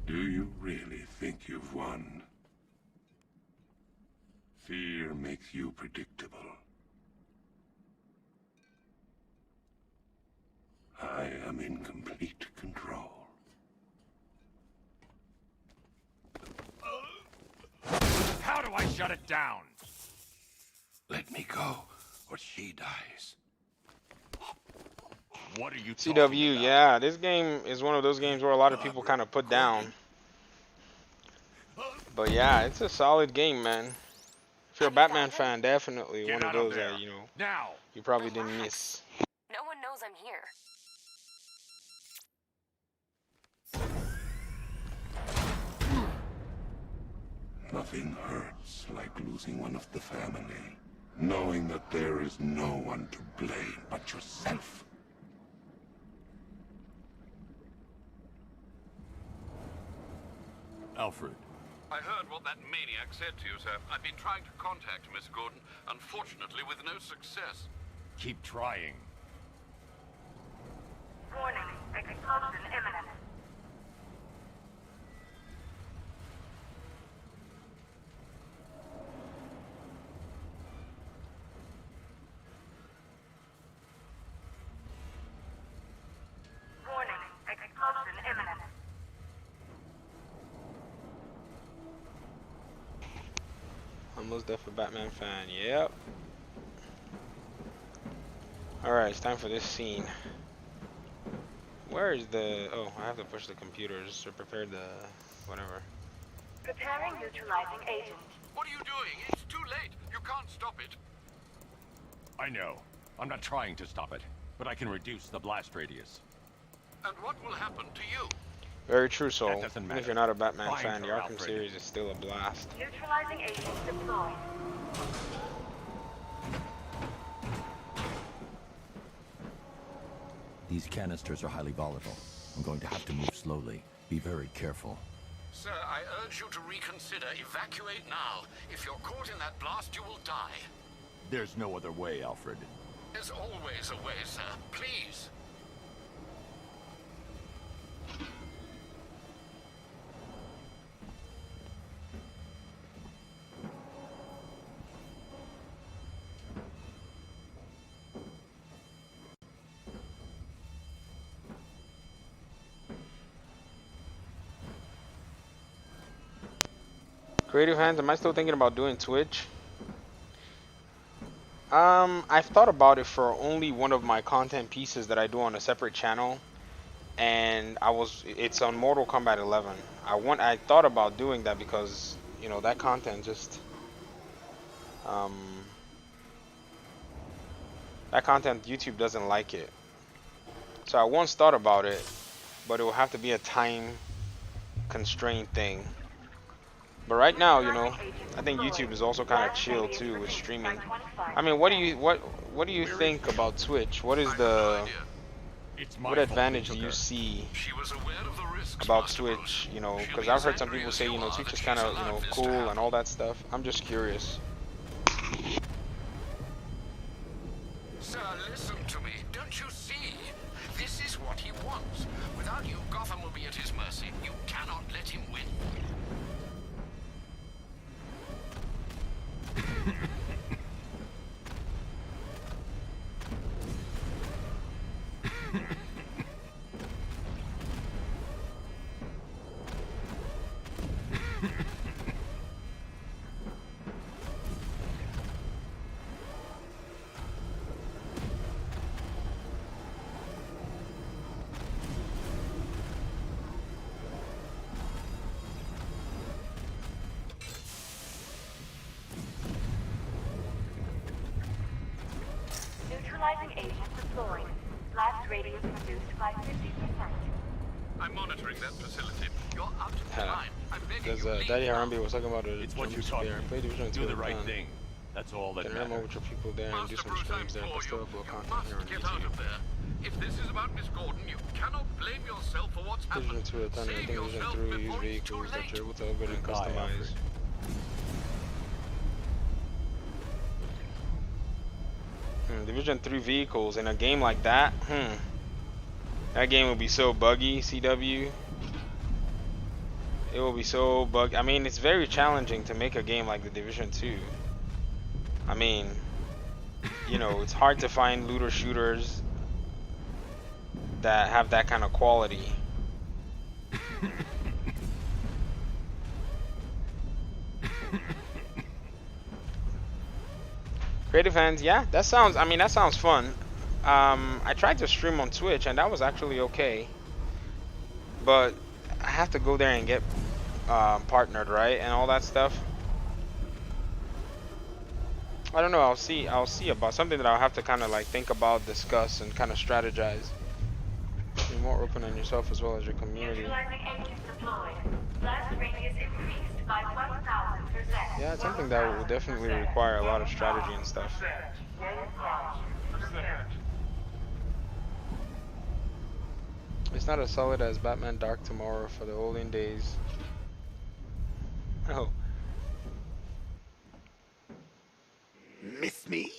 Do you really think you've won? Fear makes you predictable. I am in complete control. How do I shut it down? Let me go, or she dies. What are you CW, yeah, this game is one of those games where a lot of people kind of put down. But yeah, it's a solid game, man. If you're a Batman fan, definitely one of those that, you know, now. You probably didn't miss. No one knows I'm here. Nothing hurts like losing one of the family. Knowing that there is no one to blame but yourself. Alfred. I heard what that maniac said to you, sir. I've been trying to contact Miss Gordon, unfortunately with no success. Keep trying. Warning, explosion imminent. Warning, explosion imminent. I'm most definitely a Batman fan, yep. Alright, it's time for this scene. Where is the... Oh, I have to push the computers to prepare the... whatever. Preparing neutralizing agent. What are you doing? It's too late. You can't stop it. I know. I'm not trying to stop it, but I can reduce the blast radius. And what will happen to you? Very true, Soul. That doesn't Even if matter. you're not a Batman Find fan, the her, Arkham Alfred. series is still a blast. Neutralizing agent deployed. These canisters are highly volatile. I'm going to have to move slowly. Be very careful. Sir, I urge you to reconsider. Evacuate now. If you're caught in that blast, you will die. There's no other way, Alfred. There's always a way, sir. Please. Creative Hands, am I still thinking about doing Twitch? I've thought about it for only one of my content pieces that I do on a separate channel, and it's on Mortal Kombat 11. I thought about doing that because, you know, that content just that content, YouTube doesn't like it. So I once thought about it, but it will have to be a time constraint thing. But right now, you know, I think YouTube is also kind of chill too with streaming. I mean, what do you think about Twitch? What is what advantage do you see about Twitch? You know, because I've heard some people say, you know, Twitch is kind of, you know, cool and all that stuff. I'm just curious. Sir, listen to me. Don't you see? This is what he wants. Without you, Gotham will be at his mercy. You cannot let him win. Neutralizing agent deployed. Blast radius reduced by 50%. I'm monitoring that facility. You're out of time. I'm begging Because you, please. Daddy Harambe was talking about It's what you're talking I played Division 2 Do the with right Gun. thing. That's all that Can interact more matters. with your people there and do some streams there, but still upload content here on Get out YouTube. of there. If this is about Miss Gordon, you cannot blame yourself for what's Division happened. 2 at a time, I Save think Division yourself 3 use before it's too vehicles that late. you're able to upgrade and Goodbye, customize. Alfred. Division 3 vehicles in a game like that? That game would be so buggy, CW. It will be so buggy. I mean, it's very challenging to make a game like the Division 2. I mean, you know, it's hard to find looter shooters that have that kind of quality. Creative Hands, yeah, that sounds, I mean, that sounds fun. I tried to stream on Twitch and that was actually okay. But I have to go there and get partnered, right? And all that stuff. I don't know, I'll see about something that I'll have to kind of like think about, discuss, and kind of strategize. Be more open on yourself as well as your community. Neutralizing agent deployed. Blast radius increased by 1,000%. Yeah, it's something that will definitely require a lot of strategy and stuff. It's not as solid as Batman Dark Tomorrow for the olden days. Oh. Miss me?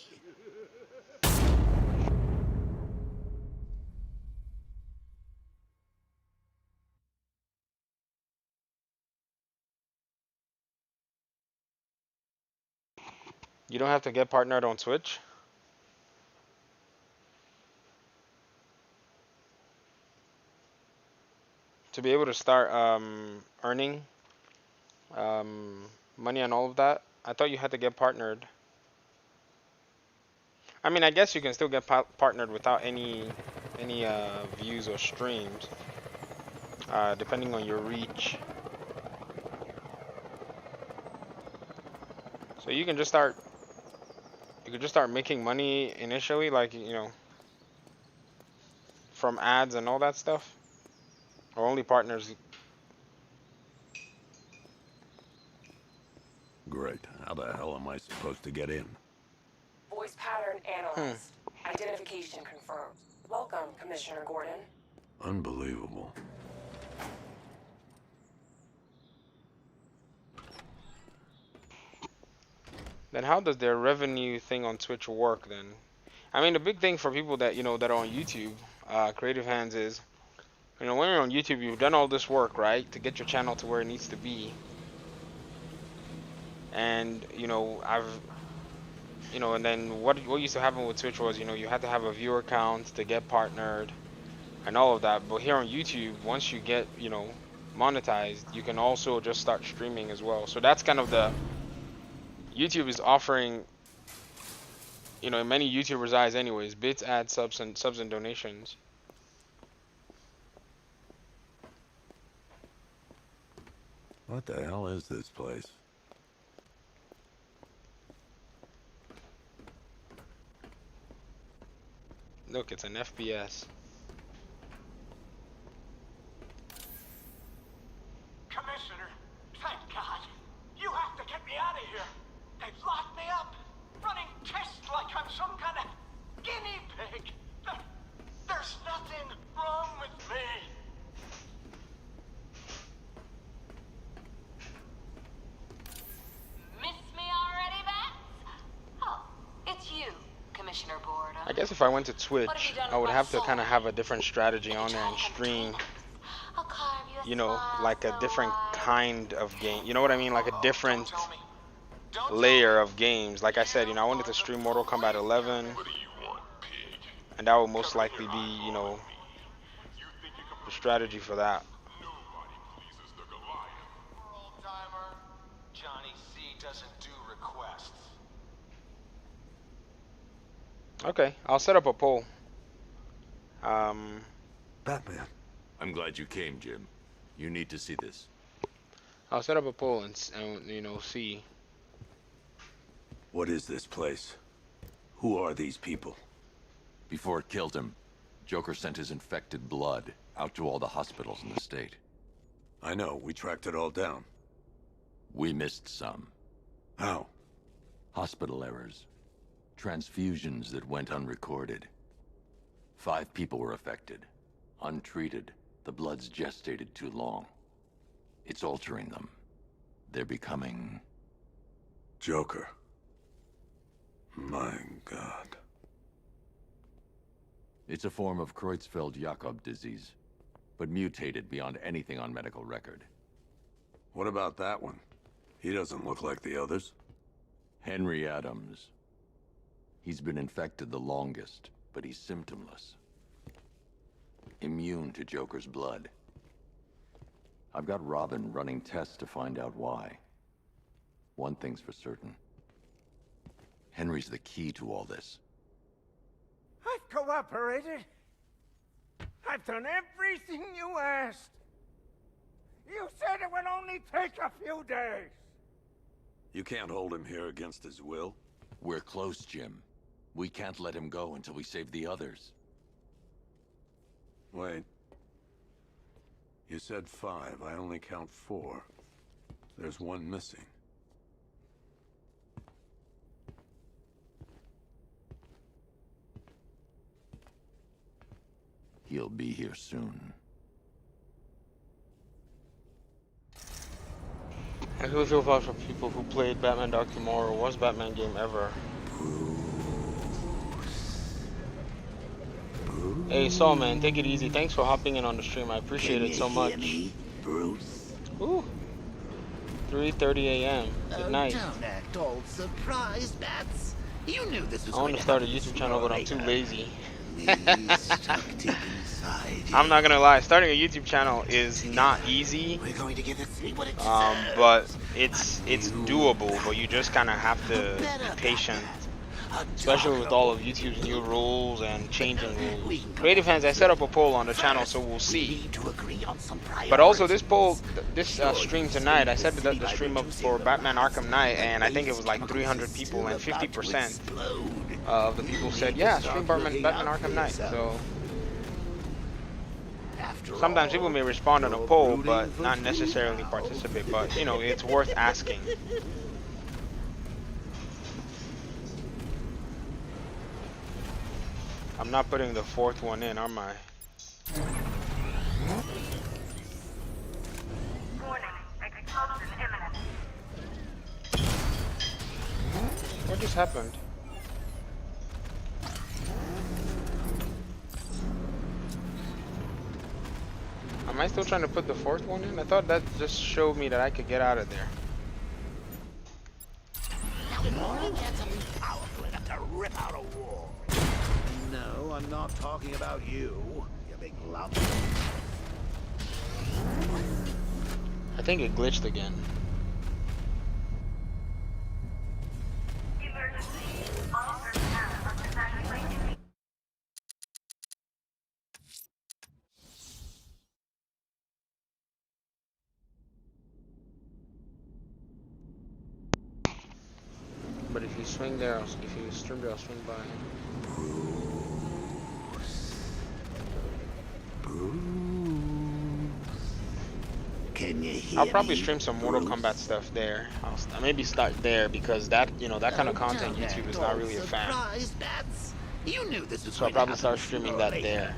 You don't have to get partnered on Twitch? To be able to start earning money and all of that? I thought you had to get partnered. I mean, I guess you can still get partnered without any views or streams, depending on your reach. So you can just start. You could just start making money initially, like, you know, from ads and all that stuff. Or only partners. Great. How the hell am I supposed to get in? Voice pattern analyzed. Identification confirmed. Welcome, Commissioner Gordon. Unbelievable. Then how does their revenue thing on Twitch work then? I mean, the big thing for people that, you know, that are on YouTube, Creative Hands, is, you know, when you're on YouTube, you've done all this work, right, to get your channel to where it needs to be. And, you know, and then what used to happen with Twitch was, you know, you had to have a viewer count to get partnered and all of that. But here on YouTube, once you get, you know, monetized, you can also just start streaming as well. So that's kind of the, YouTube is offering, you know, in many YouTubers' eyes anyways, bits, ads, subs and donations. What the hell is this place? Look, it's an FPS. Commissioner, thank God. You have to get me out of here. They've locked me up, running tests like I'm some kind of guinea pig. There's nothing wrong with me. Miss me already, Bats? Oh, it's you, Commissioner Gordon. I guess if I went to Twitch, I would have to kind of have a different strategy on there and stream, you know, like a different kind of game. You know what I mean? Like a different layer of games. Like I said, you know, I wanted to stream Mortal Kombat 11, and that would most likely be, you know, the strategy for that. Johnny C doesn't do requests. Okay, I'll set up a poll. Batman. I'm glad you came, Jim. You need to see this. I'll set up a poll and you know, see. What is this place? Who are these people? Before it killed him, Joker sent his infected blood out to all the hospitals in the state. I know, we tracked it all down. We missed some. How? Hospital errors. Transfusions that went unrecorded. 5 people were affected. Untreated, the blood's gestated too long. It's altering them. They're becoming... Joker. My God. It's a form of Creutzfeldt-Jakob disease, but mutated beyond anything on medical record. What about that one? He doesn't look like the others. Henry Adams. He's been infected the longest, but he's symptomless. Immune to Joker's blood. I've got Robin running tests to find out why. One thing's for certain. Henry's the key to all this. I've cooperated. I've done everything you asked. You said it would only take a few days. You can't hold him here against his will. We're close, Jim. We can't let him go until we save the others. Wait. You said 5. I only count 4. There's one missing. He'll be here soon. I really feel bad for people who played Batman Dark Tomorrow, worst Batman game ever. Hey, Saul, man, take it easy. Thanks for hopping in on the stream. I appreciate it so much. Bruce? Ooh. 3:30 a.m. Good night. Don't act all surprised, Bats. You knew this was I want going to start a happen YouTube channel, but I'm too lazy. inside I'm not gonna lie, starting a YouTube channel is not easy. We're going to give it what it but it's doable, but you just kind of have to be patient. Especially with all of YouTube's new rules and changing rules. Creative Hands, I set up a poll on the channel, so we'll see. But also this poll, this stream tonight, I set the stream up for Batman Arkham Knight, and I think it was like 300 people, and 50% of the people said, yeah, stream Batman Arkham Knight. So sometimes people may respond on a poll, but not necessarily participate. But you know, it's worth asking. I'm not putting the 4th one in, am I? What just happened? Am I still trying to put the 4th one in? I thought that just showed me that I could get out of there. Rip out a wall. No, I'm not talking about you, you big lump. I think it glitched again. But if you swing there, if you stream there, I'll swing by. Can you hear I'll probably me, stream some Mortal Kombat stuff there. I'll maybe start there because that, you know, that kind of content YouTube is not really a fan. You knew this was So I'll probably start streaming that there.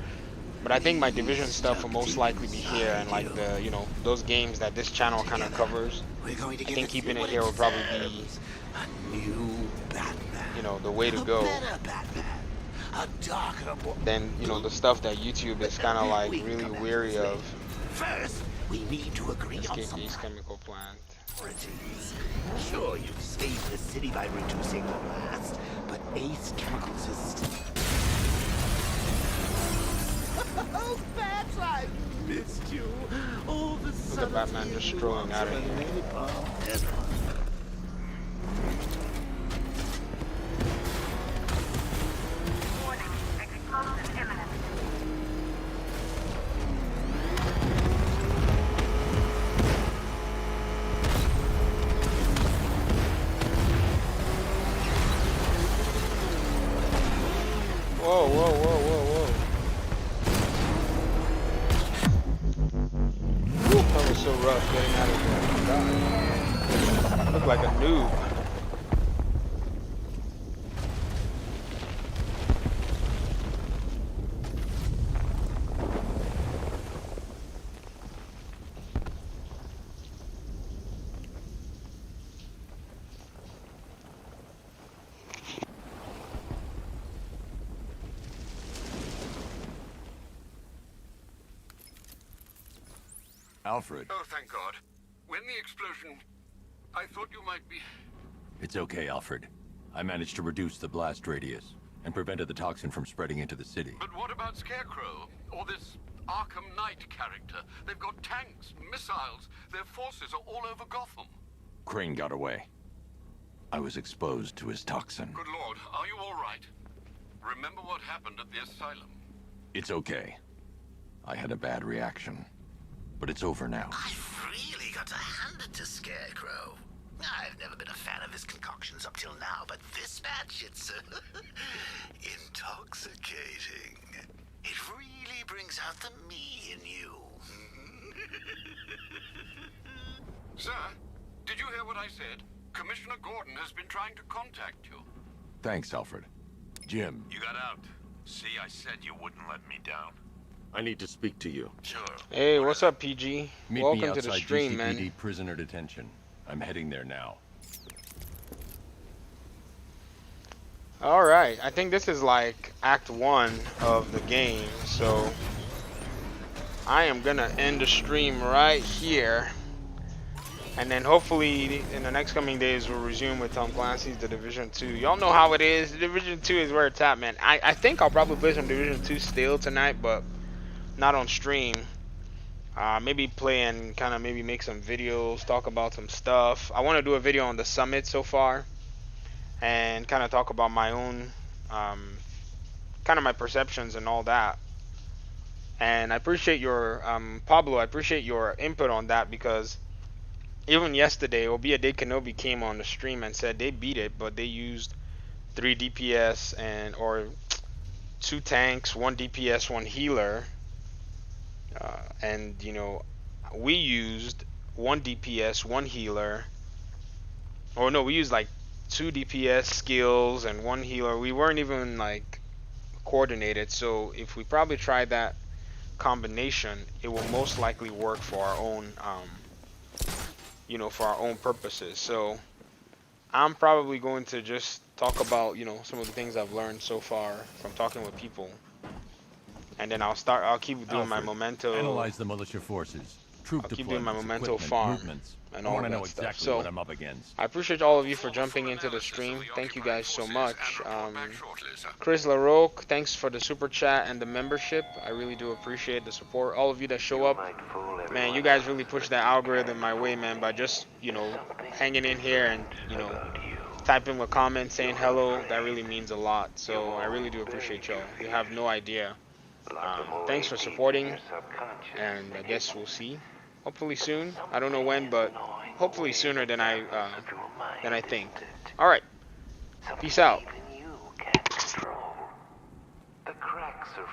But I think my Division stuff will most likely be here, and like the, you know, those games that this channel kind of covers. I think keeping it here will probably be, you know, the way to go. Then, you know, the stuff that YouTube is kind of like really weary of. First, we need to agree on some Ace Chemical plant. Sure, you've saved the city by reducing the blast, but Ace Chemicals is still... Oh, Bats, I missed you. All the Look at Batman just strolling out of here. Whoa, whoa, rough getting out of here. Oh my god. Look like a noob. Alfred. Oh, thank God. When the explosion... I thought you might be... It's okay, Alfred. I managed to reduce the blast radius and prevented the toxin from spreading into the city. But what about Scarecrow? Or this Arkham Knight character? They've got tanks, missiles. Their forces are all over Gotham. Crane got away. I was exposed to his toxin. Good Lord, are you all right? Remember what happened at the asylum? It's okay. I had a bad reaction. But it's over now. I've really got to hand it to Scarecrow. I've never been a fan of his concoctions up till now, but this batch, it's intoxicating. It really brings out the me in you. Sir, did you hear what I said? Commissioner Gordon has been trying to contact you. Thanks, Alfred. Jim. You got out. See, I said you wouldn't let me down. I need to speak to you. Sure. Hey, what's up, PG? Meet Welcome me outside to the stream, GCPD man. prisoner detention. I'm heading there now. Alright, I think this is like Act 1 of the game, so I am gonna end the stream right here. And then hopefully in the next coming days we'll resume with Tom Clancy's The Division 2. Y'all know how it is. The Division 2 is where it's at, man. I think I'll probably play some Division 2 still tonight, but not on stream. Maybe play and kind of maybe make some videos, talk about some stuff. I want to do a video on the summit so far and kind of talk about my own kind of my perceptions and all that. And I appreciate your Pablo, I appreciate your input on that, because even yesterday Obia Kenobi came on the stream and said they beat it, but they used 3 DPS and or 2 tanks, 1 DPS, 1 healer. And you know, we used 1 DPS, 1 healer. Or no, we used like 2 DPS skills and 1 healer. We weren't even like coordinated. So if we probably try that combination, it will most likely work for our own, you know, for our own purposes. So I'm probably going to just talk about, you know, some of the things I've learned so far from talking with people. And then I'll keep doing my memento. Analyze the militia forces. I'll keep doing my memento farm and all that know stuff. exactly So what I'm up against. I appreciate all of you for jumping into the stream. Thank you guys so much. Chris LaRoque, thanks for the super chat and the membership. I really do appreciate the support. All of you that show up, man, you guys really push that algorithm my way, man, by just, you know, hanging in here and, you know, typing a comment saying hello. That really means a lot. So I really do appreciate y'all. You have no idea. Thanks for supporting, and I guess we'll see. Hopefully soon. I don't know when, but hopefully sooner than I think. All right. Peace out. The cracks are